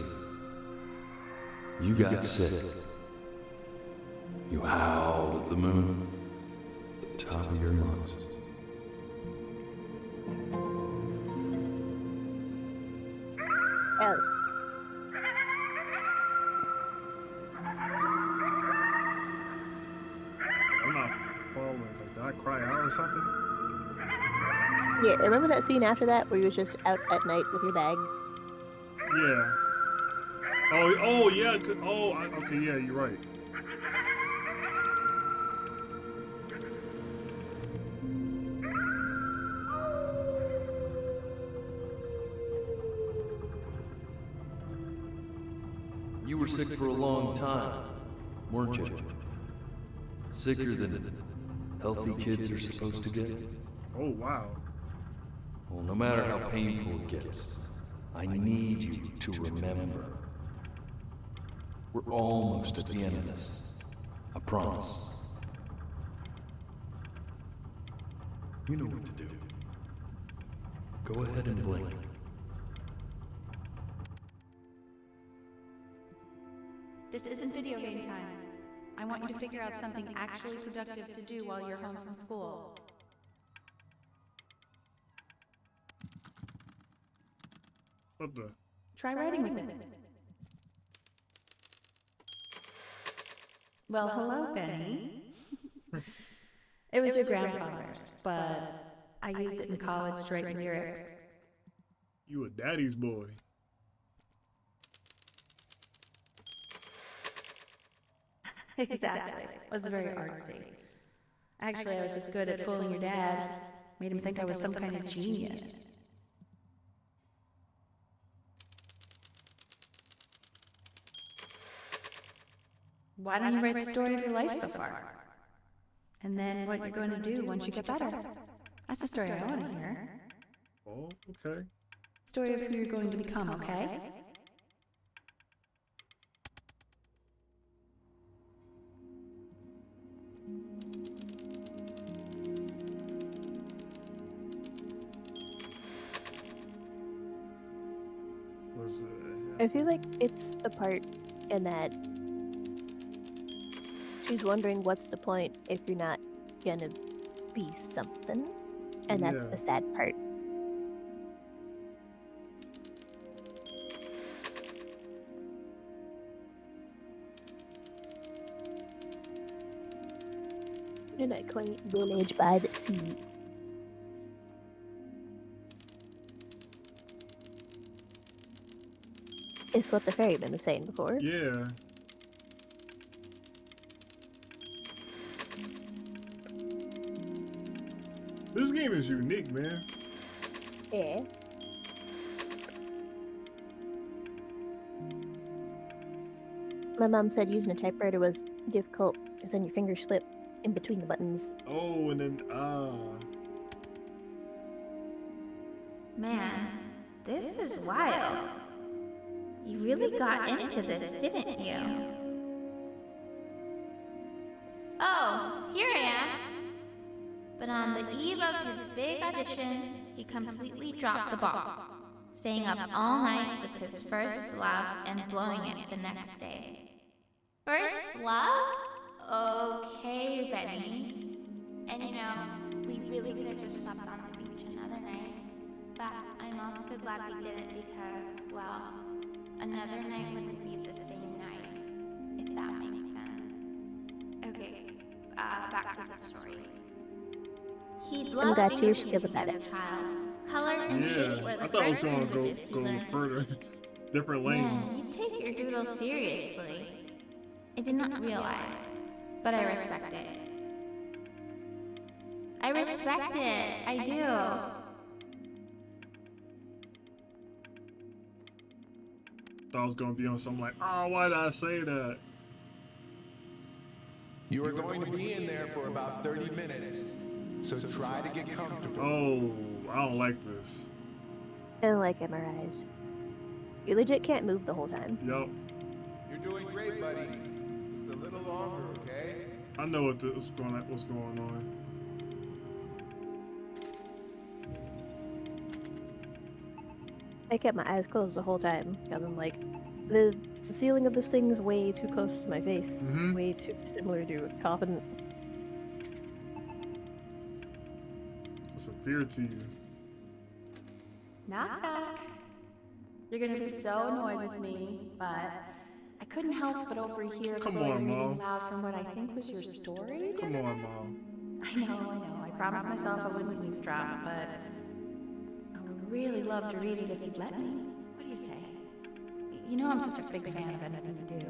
You got sick. You howled at the moon at the top of your lungs. Ellie. I'm not following. Like, did I cry out or something? Yeah, remember that scene after that where you was just out at night with your bag? Yeah. Yeah. Okay, yeah, you're right. You were sick for a long time, weren't you? Sicker than healthy kids are supposed to get. Oh, wow. Well, no matter how painful it gets, I need you to remember. We're almost at the end of this. I promise. You know what to do. Go ahead and blink. This isn't video game time. I want you to figure out something actually productive to do while you're home from school. What the? Try writing with it. Well, hello, Benny. It was your grandfather's, but I used it in college to write lyrics. You a daddy's boy. Exactly. It was very artsy. Actually, I was just good at fooling your dad. Made him think I was some kind of genius. Why don't you write the story of your life so far? And then what you're going to do once you get better. That's the story I want to hear. Oh, okay. Story of who you're going to become, okay? I feel like it's the part in that she's wondering what's the point if you're not gonna be something, and that's the sad part. In a quaint village by the sea. It's what the ferryman was saying before. Yeah. This game is unique, man. Yeah. My mom said using a typewriter was difficult because then your fingers slip in between the buttons. Oh, and then Man, this is wild. You really got into this, didn't you? Oh, here I am. But on the eve of his big audition, he completely dropped the ball, staying up all night with his first love and blowing it the next day. First love? Okay, Benny. And you know, we really could have just slept on the beach another night. But I'm also glad we didn't because, well, another night wouldn't be the same night, if that makes sense. Okay, back to the story. He'd love glad you were finger still painting as a child. Color and shape were the I thought it was first gonna languages he go learned to further, speak. different lane. Man, you take your doodle seriously. I did not realize, but I respect it. I respect it, I do. Thought I was gonna be on something like, oh, why did I say that? You are going to be in there for about 30 minutes, so try to get comfortable. Oh, I don't like this. I don't like MRIs. You legit can't move the whole time. Yup. You're doing great, buddy. Just a little longer, okay? I know what's going on. I kept my eyes closed the whole time, because I'm like, the ceiling of this thing is way too close to my face. Way too similar to a coffin. What's a fear to you? Knock knock. You're gonna be so annoyed with me, but I couldn't help but overhear the Come lawyer on, Mom. reading loud from what I think was your story. Come on, Mom. I know. I promised myself I wouldn't eavesdrop, but I would really love to read it if you'd let me. What do you say? You know I'm such a big fan of anything you do.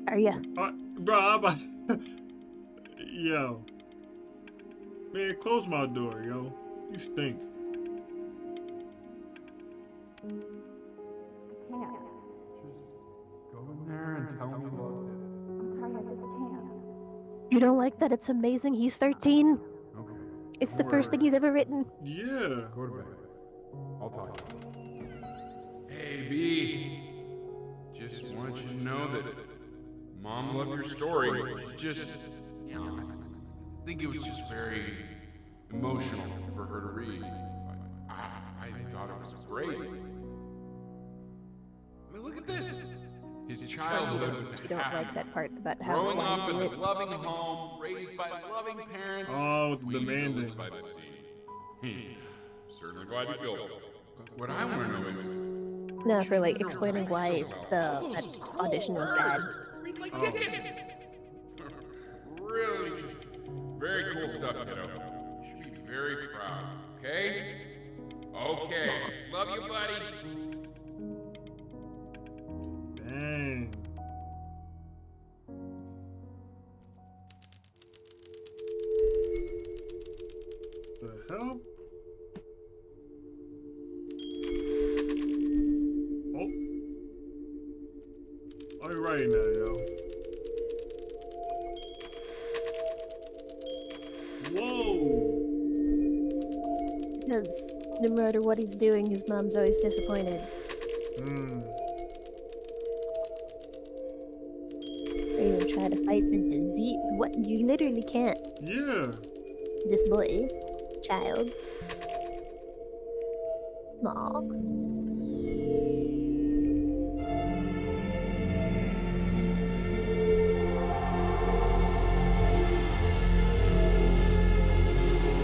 Are ya? Bro, I'm about yo. Man, close my door, yo. You stink. Go in there and tell me about it. I'm sorry, I just can't. You don't like that it's amazing he's 13? Okay. It's the first thing he's ever written. Yeah. Go to bed. I'll talk to you. Hey, B. Just want you to know that Mom loved your story. She's just, you know, I think it was just very emotional for her to read. I thought it was great. I mean, look at this. His childhood was You don't like that part about how growing up in you a do it. loving home, raised by loving parents. Oh, clean demanding. village by the sea. Certainly glad you feel it. But what I want to know is, No, for like explaining why the audition was bad. reads like Dickens. Really, just very cool stuff, kiddo. You should be very proud. Okay? Okay. Love you, buddy. Dang. The hell? Oh. Are you right now, yo? Whoa. Because no matter what he's doing, his mom's always disappointed. Or even try to fight the disease. What? You literally can't. Yeah. This boy, child. Aw.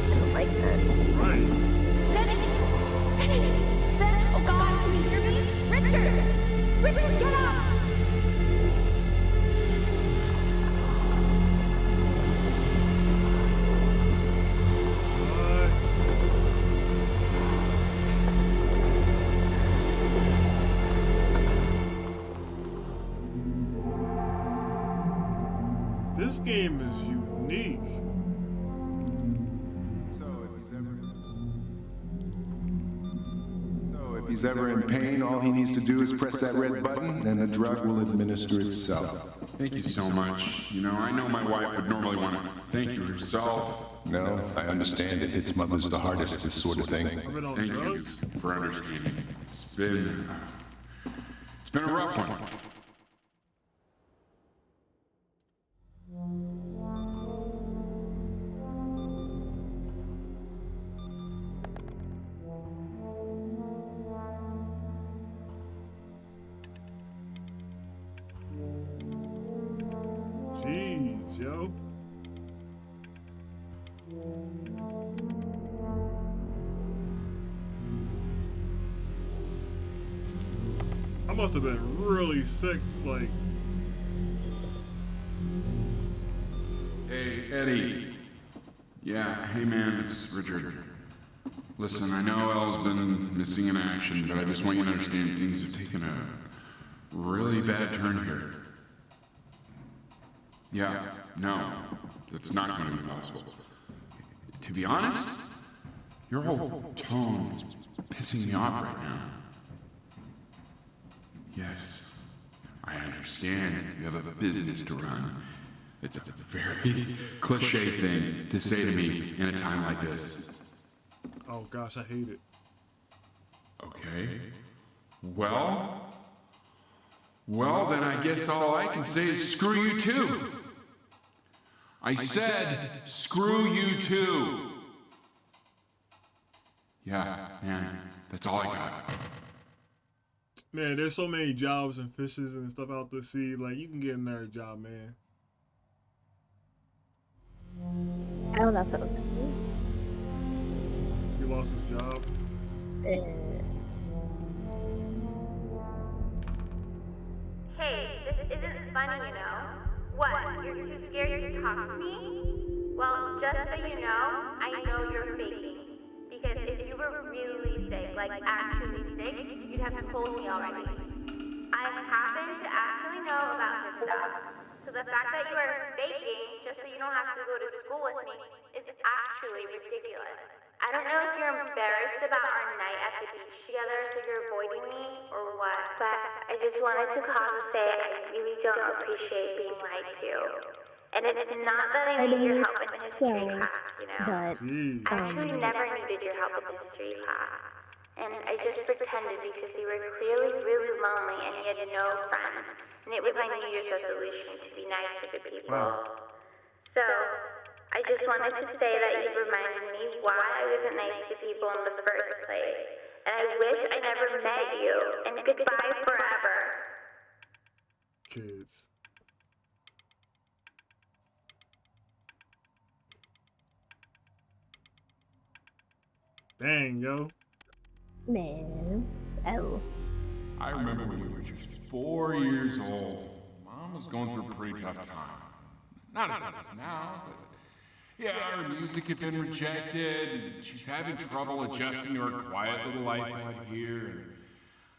I don't like that. Right. Ben, oh God, can you hear me? Richard! Richard, get up! This game is unique. If he's ever in pain, all he needs to do is press that red button, and the drug will administer itself. Thank you so much. You know, I know my wife would normally want to thank you herself. No, I understand it. It's mother's the hardest, this sort of thing. Thank you for understanding. It's been a rough one. Jeez, yo. I must have been really sick, like. Hey, Eddie. Yeah, hey man, it's Richard. Listen, I know Elle's been missing in action, but I just want you to understand things have taken a really bad turn here. Yeah, no, that's not going to be possible. To be honest, your whole tone is pissing me off right now. Yes, I understand you have a business to run. It's a very cliche thing to say to me in a time like this. Oh gosh, I hate it. Okay. Well, then I guess all I can say is screw you too. I said screw you too. Yeah, man, that's all I got. Man, there's so many jobs and fishes and stuff out to sea. Like, you can get another job, man. Oh, that's what I was gonna do. He lost his job. Hey, this isn't funny, you know. What, you're too scared to talk to me? Well, just so you know, I know you're faking. Because if you were really sick, like actually sick, you'd have told me already. I happen to actually know about this stuff. So the fact that you are faking, just so you don't have to go to school with me, is actually ridiculous. I don't know if you're embarrassed about our night at the beach together, so you're avoiding me, or what, but I just wanted to call to say I really don't appreciate being lied to. And it's not that I need your help in history class, you know. But, I actually never needed your help in history class. And I just pretended because you were clearly really lonely and you had no friends. And it was my New Year's resolution to be nice to the people. Wow. So, I just wanted to say that you reminded me why I wasn't nice to people in the first place. And I wish I never met you. And goodbye forever. Kids. Dang, yo. Man. Oh. I remember when you were just 4 years old. Mom was going through a pretty tough time. Not as tough as now, but yeah, her music had been rejected, and she's having trouble adjusting to her quiet little life out here. And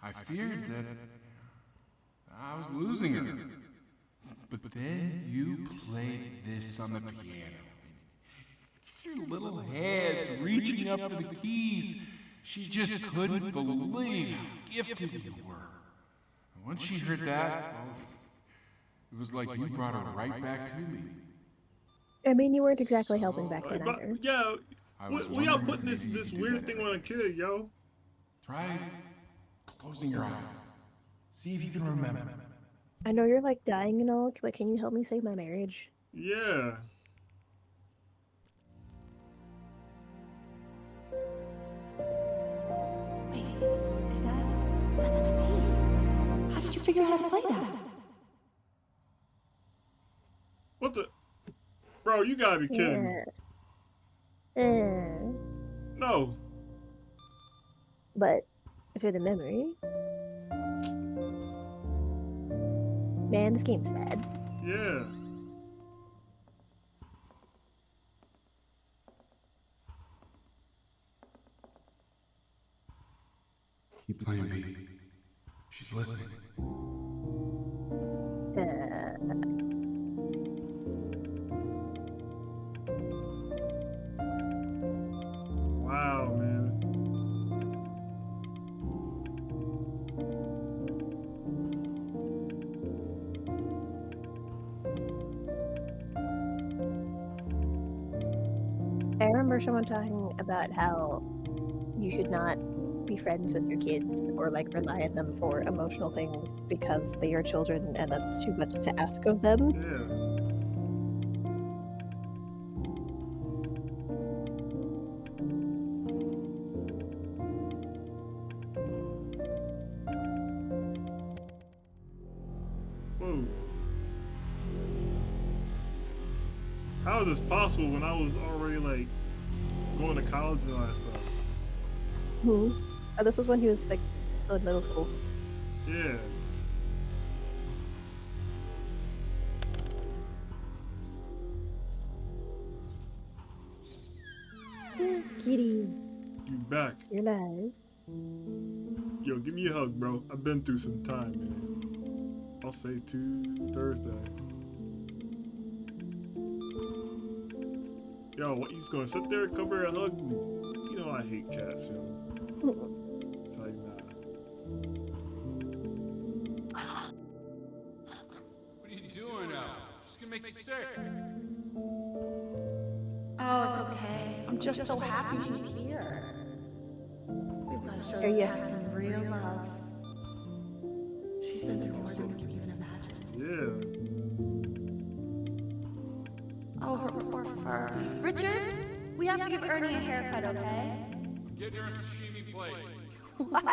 I feared that I was losing her. But then you played this on the piano. Your little hands reaching up for the keys. She just couldn't believe how gifted you were. And once she heard that, well, it was like you brought her right back to me. I mean, you weren't exactly helping back then But, either. yeah, I was we all wondering putting if this maybe you could do weird that thing on a kid, yo. Try closing your eyes. See if you can remember. I know you're like dying and all, but can you help me save my marriage? Yeah. That's a bass. How did you figure out how to play that? What the? Bro, you gotta be kidding me. No. But for the memory. Man, this game's sad. Yeah. Keep playing, B. She's listening. Wow, man. I remember someone talking about how you should not be friends with your kids or like rely on them for emotional things because they are children and that's too much to ask of them. Yeah. Whoa. How is this possible when I was already like going to college and all that stuff? Oh, this was when he was like still in middle school. Yeah. Kitty, You back. you're alive. Yo, give me a hug, bro. I've been through some time, man. I'll say Thursday. Yo, what, you just gonna sit there, come here and hug me? You know I hate cats, yo. Tell you now. What are you doing now? She's gonna make you sick. Oh, it's okay. I'm just so happy she's here. We've got to show Are this you- cat some real love. She's been through more than we can even imagine. Yeah. Oh, her poor fur. Richard, we have to give Ernie a haircut, okay? Get her a sashimi plate. What?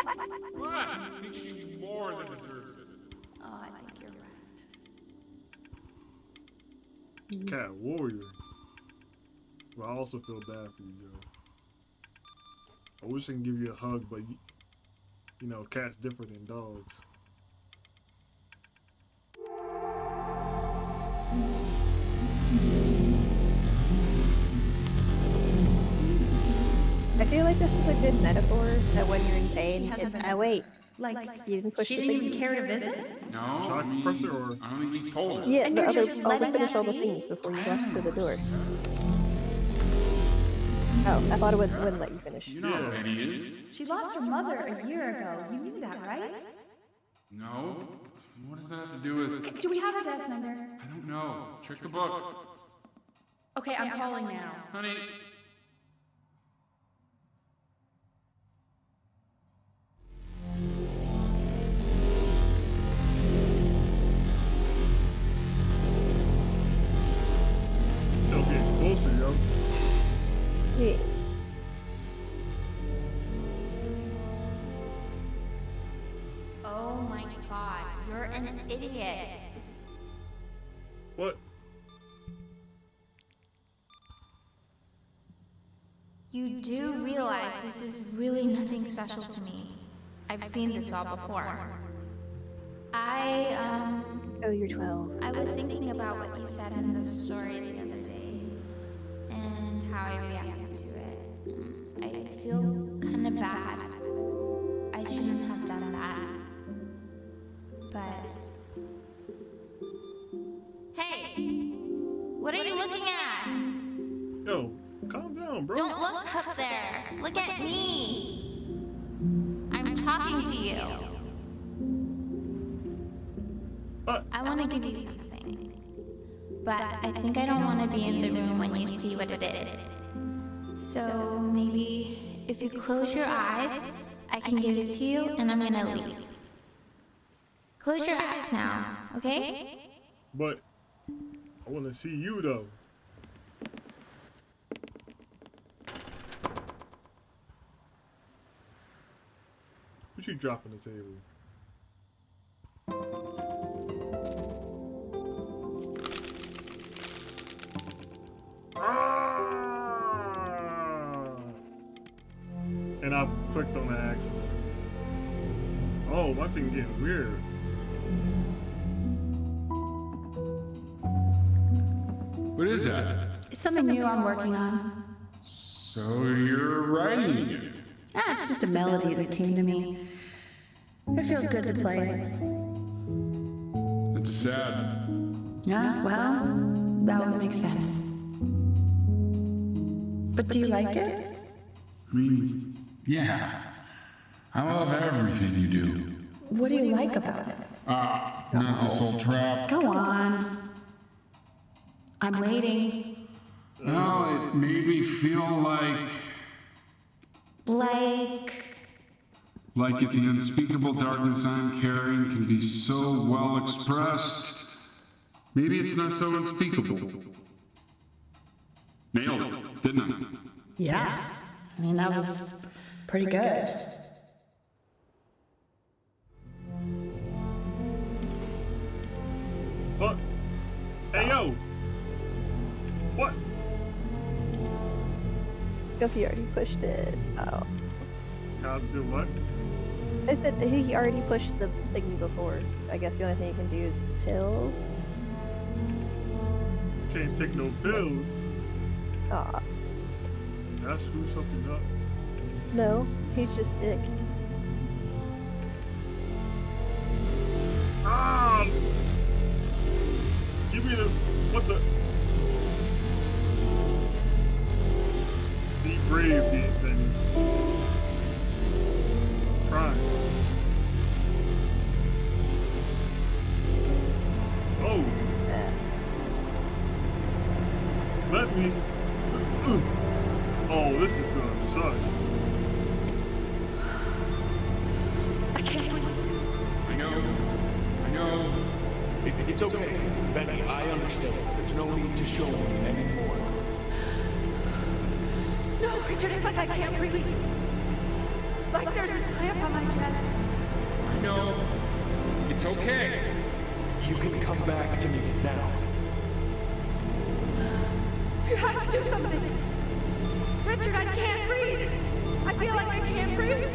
What? I think she more than deserves it. Oh, I think you're right. Cat warrior. But I also feel bad for you, yo. I wish I could give you a hug, but you know, cats different than dogs. I feel like this is a good metaphor that when you're in pain, wait. Like, You didn't push she the didn't thing. even care to visit? No, Shock I mean, compressor or? I don't think he's told her. Yeah, And the you're other, just I'll letting finish that all the be? things before you rush to the door. Oh, I thought it wouldn't let you finish. You know how bad he is. She lost her mother a year ago. You knew that, right? No. What does that have to do with... Do we have her dad's number? I don't know. Check the book. Okay, I'm calling now. Honey. it. What? You do realize this is really nothing special to me. I've seen this all before. Oh, you're 12. I was thinking about what you said in the story the other day, and how I reacted to it. I feel kind of bad. I shouldn't have done that. But... Hey! What are you looking at? Yo, calm down, bro. Don't look up there. Look at me. I'm talking to you. I want to give you something. But I think I don't want to be in the room when you see what it is. So maybe if you close your eyes, I can give it to you and I'm gonna leave. Close your eyes now, okay? But I want to see you though. What you drop on the table? And I clicked on the accident. Oh, my thing getting weird. What is that? It's something new I'm working on. So you're writing it? Ah, it's just a melody that came to me. It feels good to play it. It's sad. Yeah, well, that would make sense. But do you like it? I mean, yeah. I love everything you do. What do you like about it? Not this old trap. Go on. I'm waiting. No, it made me feel like if the unspeakable darkness I'm carrying can be so well expressed, maybe it's not so unspeakable. Nailed it, didn't I? Yeah. I mean, that was pretty good. What? Hey, yo! What? Guess he already pushed it. Oh. Can I do what? I said he already pushed the thingy before. I guess the only thing you can do is pills. Can't take no pills. Aw. Did I screw something up? No, he's just sick. Ah! Give me the... What the... Be brave, these things. Try. Oh! Let me... Oh, this is gonna suck. I can't. I know. It's okay, Benny. I understand. There's no need to show me anymore. No, Richard, it's like I can't breathe. Like there's this clamp on my chest. I know. It's okay. You can come back to me now. You have to do something. Richard, I can't breathe. I feel like I can't breathe.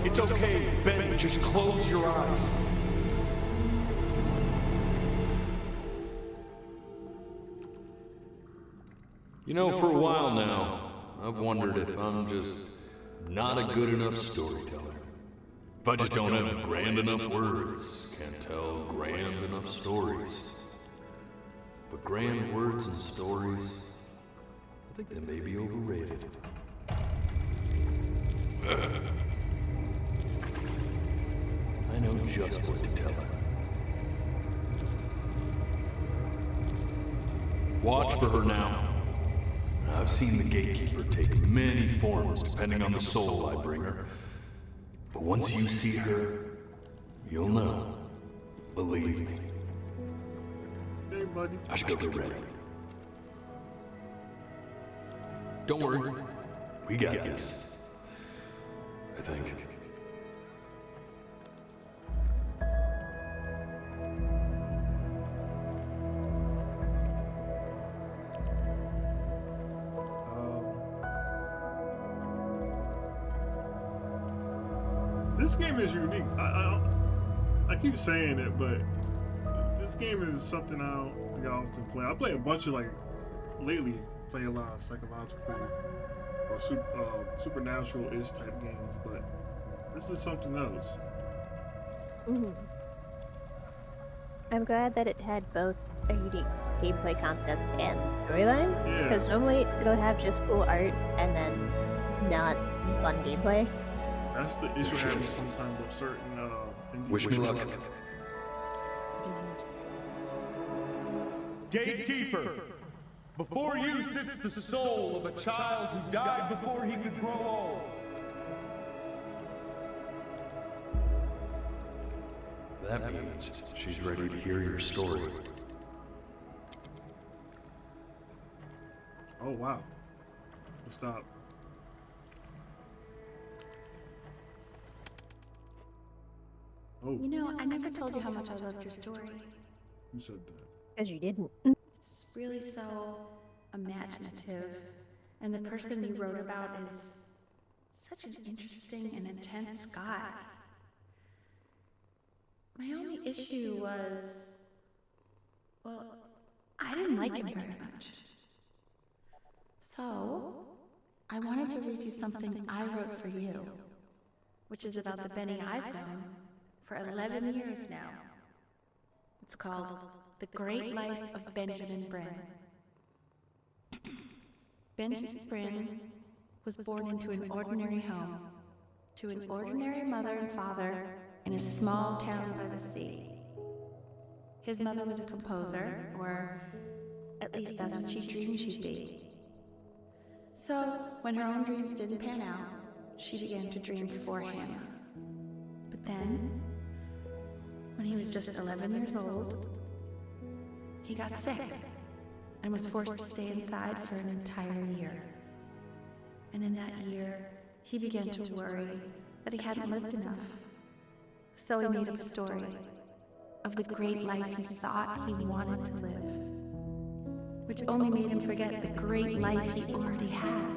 It's okay, Benny. Just close your eyes. You know, for a while now, I've wondered if I'm just not a good enough storyteller. If I just don't have grand enough words, can't tell grand enough stories. But grand words and stories, I think they may be overrated. I know just what to tell her. Watch for her now. I've seen the gatekeeper take many forms depending on the soul I bring her. But once you see her, you'll know. Believe me. Hey, buddy. I should go get ready. Don't worry. We got this. I think. This game is unique. I keep saying it, but this game is something I don't think I often play. I play a bunch of lately play a lot of psychological or supernatural-ish type games, but this is something else. Mhm. I'm glad that it had both a unique gameplay concept and storyline. Yeah. Because normally it'll have just cool art and then not fun gameplay. That's the issue I have sometimes with certain indie Wish me luck. Gatekeeper, before you sits the soul of a child who died before he could grow old. That means she's ready to hear your story. Oh wow. Stop. Oh. You know, I never told you how much I loved your story. You said that. Because you didn't. It's really so imaginative. And the person you wrote about is such an interesting and intense guy. My only issue was, well, I didn't like him very much. So, I wanted to read you something I wrote for you, which is about the Benny I've known for 11 years now. It's called The Great Life of Benjamin Brin. Benjamin Brin was born into an ordinary home, to an ordinary mother and father in a small town by the sea. His mother was a composer, or at least that's what she dreamed she'd be. So, when her own dreams didn't pan out, she began to dream for him. But then, when he was just 11 years old, he got sick and was forced to stay inside for an entire year. And in that year, he began to worry that he hadn't lived enough. So he made up a story of the great life he thought he wanted to live, which only made him forget the great life he already had.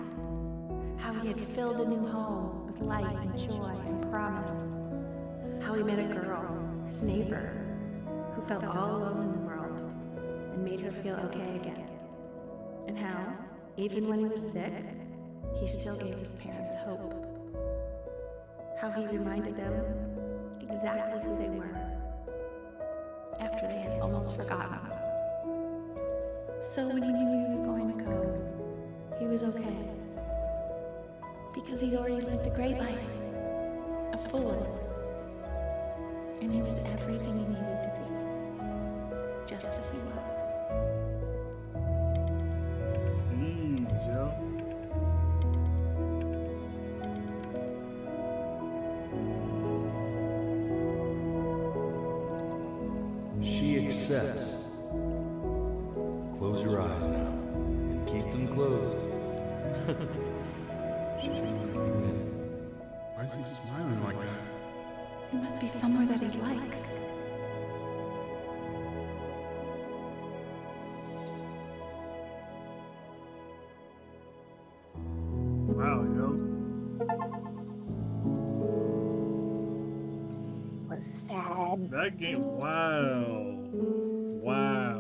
How he had filled a new home with light and joy and promise. How he met a girl, his neighbor, who felt all alone in the world and made her feel okay again. And how, even when he was sick, he still gave his parents hope. How he reminded them exactly who they were after they had almost forgotten. So when he knew he was going to go, he was okay. Because he'd already lived a great life, a full life. And he was everything he needed to be, just as he was. Please, yo. She accepts. Close your eyes now, and keep them closed. She's Why is he smiling like that? He must be somewhere that he likes. Wow, yo. Was sad. That game, wow. Wow.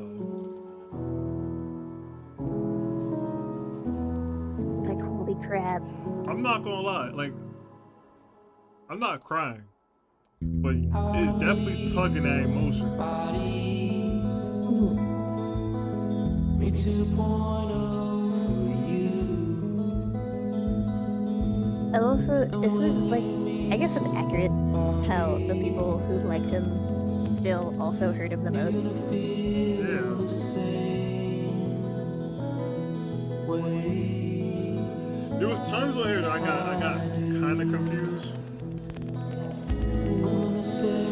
Like, holy crap. I'm not gonna lie, I'm not crying, but it's definitely tugging at emotion. Me 2.0 And also, this is I guess it's accurate how the people who liked him still also hurt him the most. There was times on here that I got kind of confused.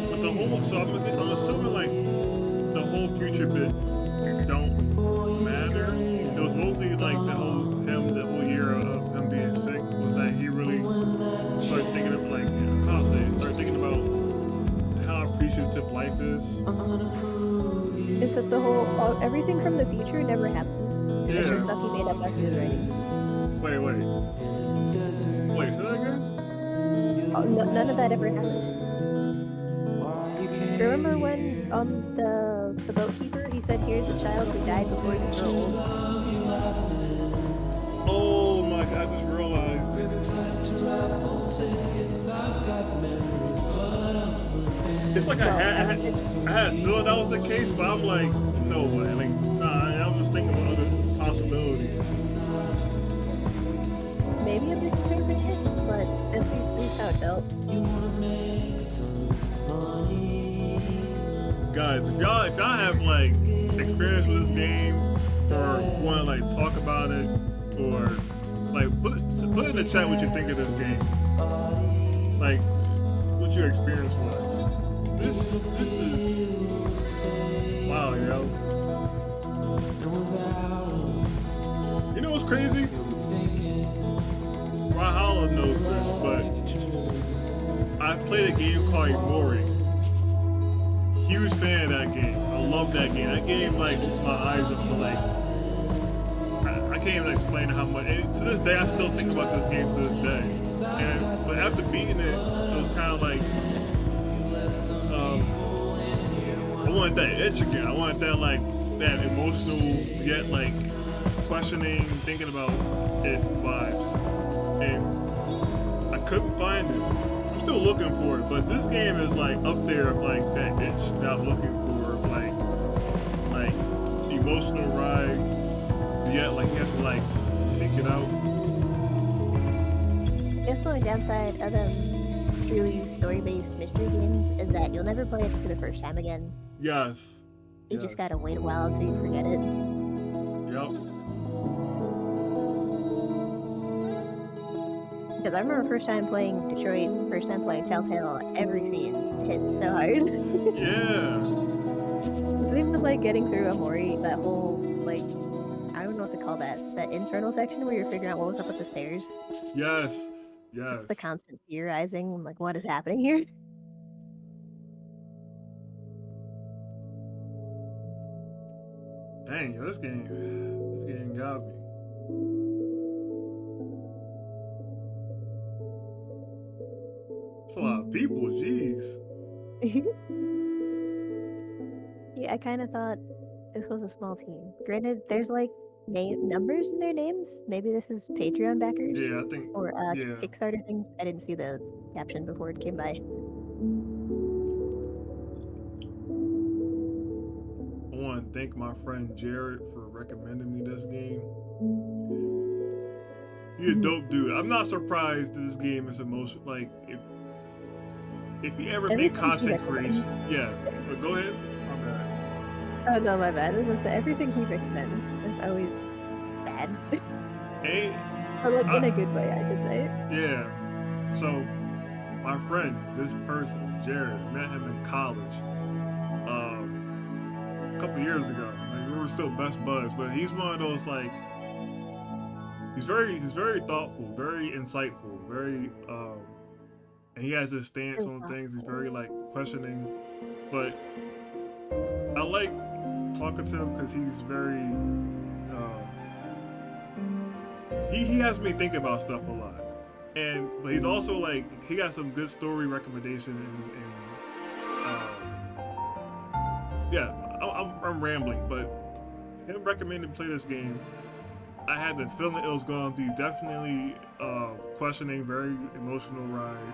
But the whole, so I'm assuming the whole future bit don't matter. It was mostly the whole year of him being sick was that he really started thinking of constantly started thinking about how appreciative life is. Is that the whole everything from the future never happened? Yeah. It's just stuff he made up as he was writing. Wait, say that again? No, none of that ever happened. Remember when on the boat keeper he said, "Here's a child who died before he could grow old." Oh my god! I just realized. It's like I had a feeling that was the case, but I'm like, no way. Like, nah. I'm just thinking about other possibilities. Maybe I'm misinterpreting it, but that's at least how it felt. Guys, if y'all have like experience with this game or want to like talk about it or like put in the chat what you think of this game, like what your experience was. This is wow, yo. You know what's crazy? Ryhalla knows this, but I played a game called Mori. Huge fan of that game. I love that game. That game like opened my eyes up to like I can't even explain how much. And to this day, I still think about this game to this day. But after beating it, it was kind of like I wanted that itch again. I wanted that like that emotional yet like questioning, thinking about it vibes, and I couldn't find it. I'm still looking for it, but this game is like up there of like that itch that I'm looking for, like emotional ride. Yet like you have to like seek it out. I guess the only downside of them truly story-based mystery games is that you'll never play it for the first time again. Yes. You just gotta wait a while until you forget it. Yep. Because I remember first time playing Detroit, first time playing Telltale, everything hit so hard. Yeah. So even like getting through Amori, that whole like I don't know what to call that internal section where you're figuring out what was up with the stairs. Yes. Yes. It's the constant theorizing, like what is happening here. Dang, yo, this game got me. That's a lot of people, jeez. Yeah, I kind of thought this was a small team. Granted, there's like numbers in their names. Maybe this is Patreon backers. Yeah, I think. Or Yeah. Kickstarter things. I didn't see the caption before it came by. I want to thank my friend Jared for recommending me this game. He's a dope dude. I'm not surprised that this game is emotional. Like if you ever make content creation, yeah. But go ahead. My bad. Oh no, my bad. I was gonna say everything he recommends is always sad. Hey. Or like in a good way, I should say. Yeah. So my friend, this person, Jared, met him in college. A couple years ago. Like, we were still best buds, but he's one of those like he's very thoughtful, very insightful, very and he has his stance on things. He's very like questioning, but I like talking to him because he's very he has me think about stuff a lot, but he's also like he got some good story recommendation and yeah. I'm rambling, but him recommending play this game, I had the feeling it was going to be definitely questioning, very emotional ride.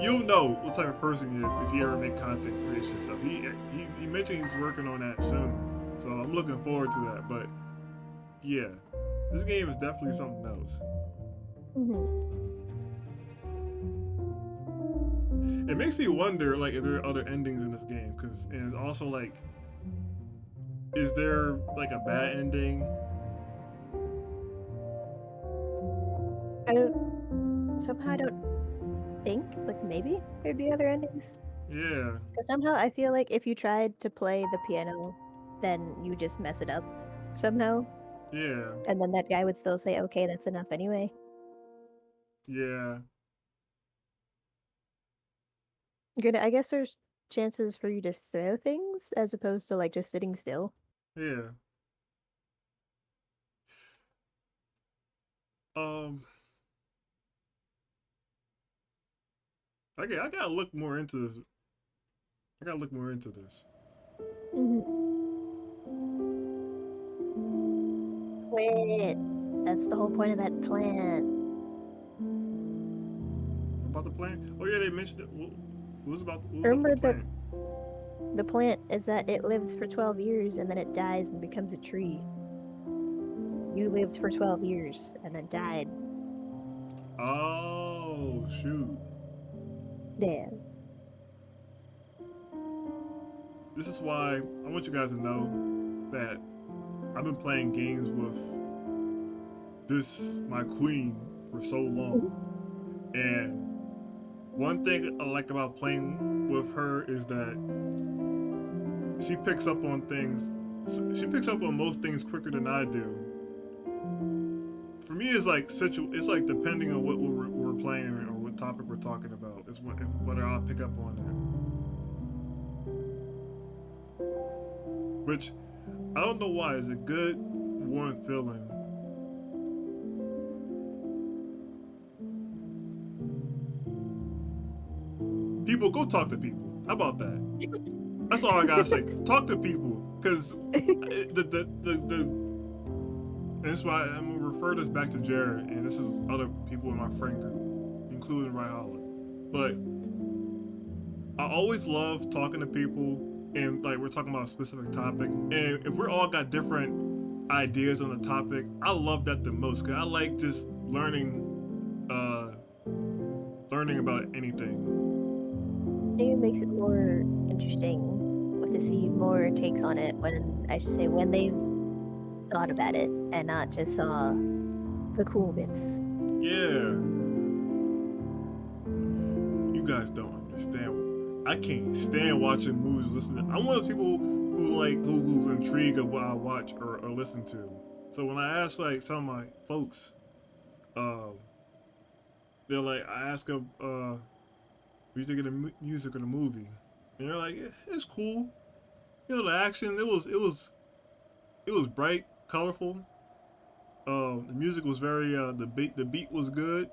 You'll know what type of person he is if you ever make content creation stuff. He mentioned he's working on that soon, so I'm looking forward to that. But yeah, this game is definitely something else. It makes me wonder, like, if there are other endings in this game, and it's also like, is there like a bad ending? I don't think, but maybe there'd be other endings. Yeah. Because somehow I feel like if you tried to play the piano, then you just mess it up somehow. Yeah. And then that guy would still say, okay, that's enough anyway. Yeah. Good. I guess there's chances for you to throw things as opposed to like just sitting still. Yeah. Okay, I gotta look more into this. I gotta look more into this. Wait, that's the whole point of that plant. About the plant? Oh yeah, they mentioned it. What was about? What was up Remember with the that plant? the plant is that it lives for 12 years and then it dies and becomes a tree. You lived for 12 years and then died. Oh shoot! Damn. This is why I want you guys to know that I've been playing games with my queen for so long, and one thing I like about playing with her is that she picks up on things. She picks up on most things quicker than I do. For me, it's like it's like depending on what we're playing or what topic we're talking about is whether I'll pick up on it. Which I don't know why is a good warm feeling. People, go talk to people. How about that? That's all I gotta say. Talk to people, cause and that's why I'm gonna refer this back to Jared, and this is other people in my friend group, including Ryhalla. But I always love talking to people, and like we're talking about a specific topic, and if we're all got different ideas on the topic, I love that the most, cause I like just learning about anything. I think it makes it more interesting to see more takes on it when they've thought about it and not just saw the cool bits. Yeah. You guys don't understand. I can't stand watching movies. Listening. I'm one of those people who's intrigued of what I watch or listen to. So when I ask like some of my folks, they're like, I ask them, what do you think of the music or the movie? And they're like, yeah, it's cool. You know, the action, it was bright, colorful. The music was very, the beat was good.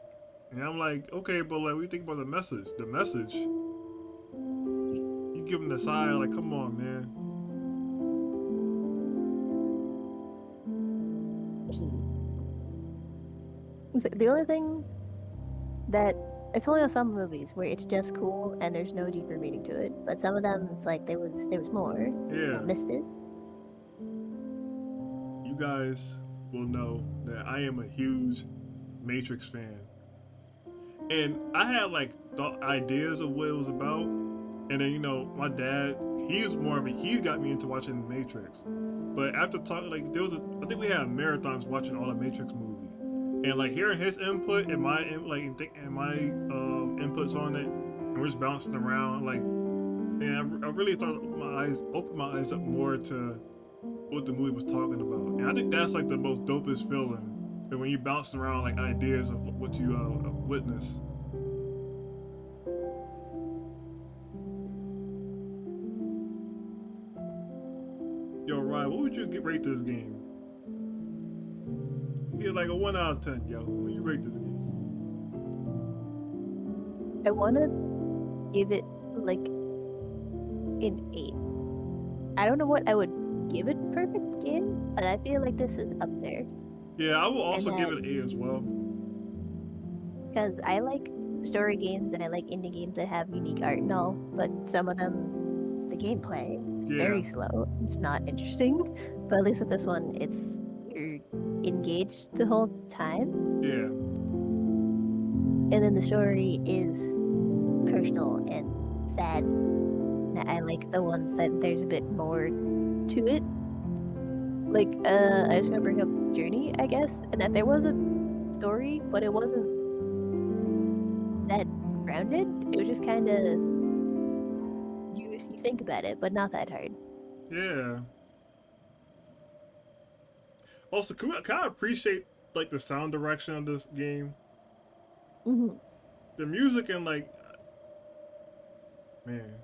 And I'm like, okay, but like, what do you think about the message? The message. You give them the side, like, come on, man. The only thing that it's only on some movies where it's just cool and there's no deeper meaning to it, but some of them it's like there was more. Yeah. I missed it. You guys will know that I am a huge Matrix fan, and I had like ideas of what it was about, and then my dad, he got me into watching Matrix, but after talking, like I think we had marathons watching all the Matrix movies. And like hearing his input and my inputs on it, and we're just bouncing around, like, and I really opened my eyes up more to what the movie was talking about. And I think that's like the most dopest feeling, that when you bouncing around like ideas of what you witness. Yo, Ryan, what would you rate this game? Get like a 1 out of 10, yo. What do you rate this game? I want to give it like an 8. I don't know what I would give it perfect game, but I feel like this is up there. Yeah, I will also give it an 8 as well. Because I like story games and I like indie games that have unique art and all, but some of them, the gameplay is very slow. It's not interesting, but at least with this one, you're engaged the whole time. Yeah. And then the story is personal and sad. I like the ones that there's a bit more to it. Like, I was gonna bring up Journey, I guess, and that there was a story, but it wasn't that grounded. It was just kind of you think about it, but not that hard. Yeah. Also, can I appreciate like the sound direction of this game? Mm-hmm. The music and like, man.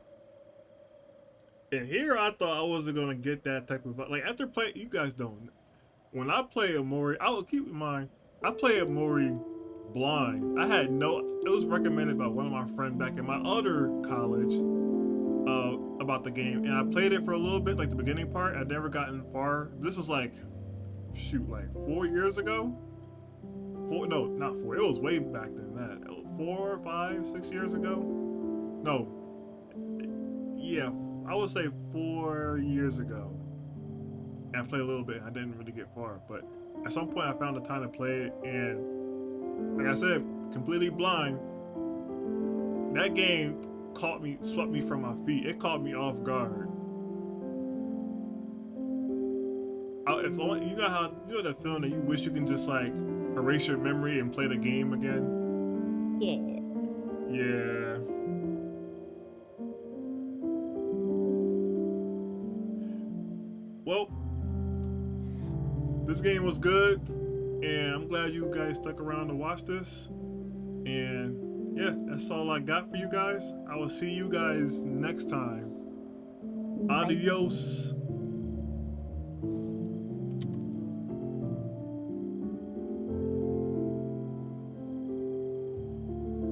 And here I thought I wasn't gonna get that type of like after play. You guys don't. When I play Amori, keep in mind I play Amori blind. I was recommended by one of my friends back in my other college about the game, and I played it for a little bit, like the beginning part. I'd never gotten far. This was like, shoot, like 4 years ago. No, not 4. It was way back than that. 4, 5, 6 years ago. No. Yeah, I would say 4 years ago. And I played a little bit. I didn't really get far, but at some point I found the time to play it, and like I said, completely blind. That game swept me from my feet. It caught me off guard. If only, you know that feeling that you wish you can just like erase your memory and play the game again? Yeah. Yeah. Well, this game was good, and I'm glad you guys stuck around to watch this. And yeah, that's all I got for you guys. I will see you guys next time. Adios.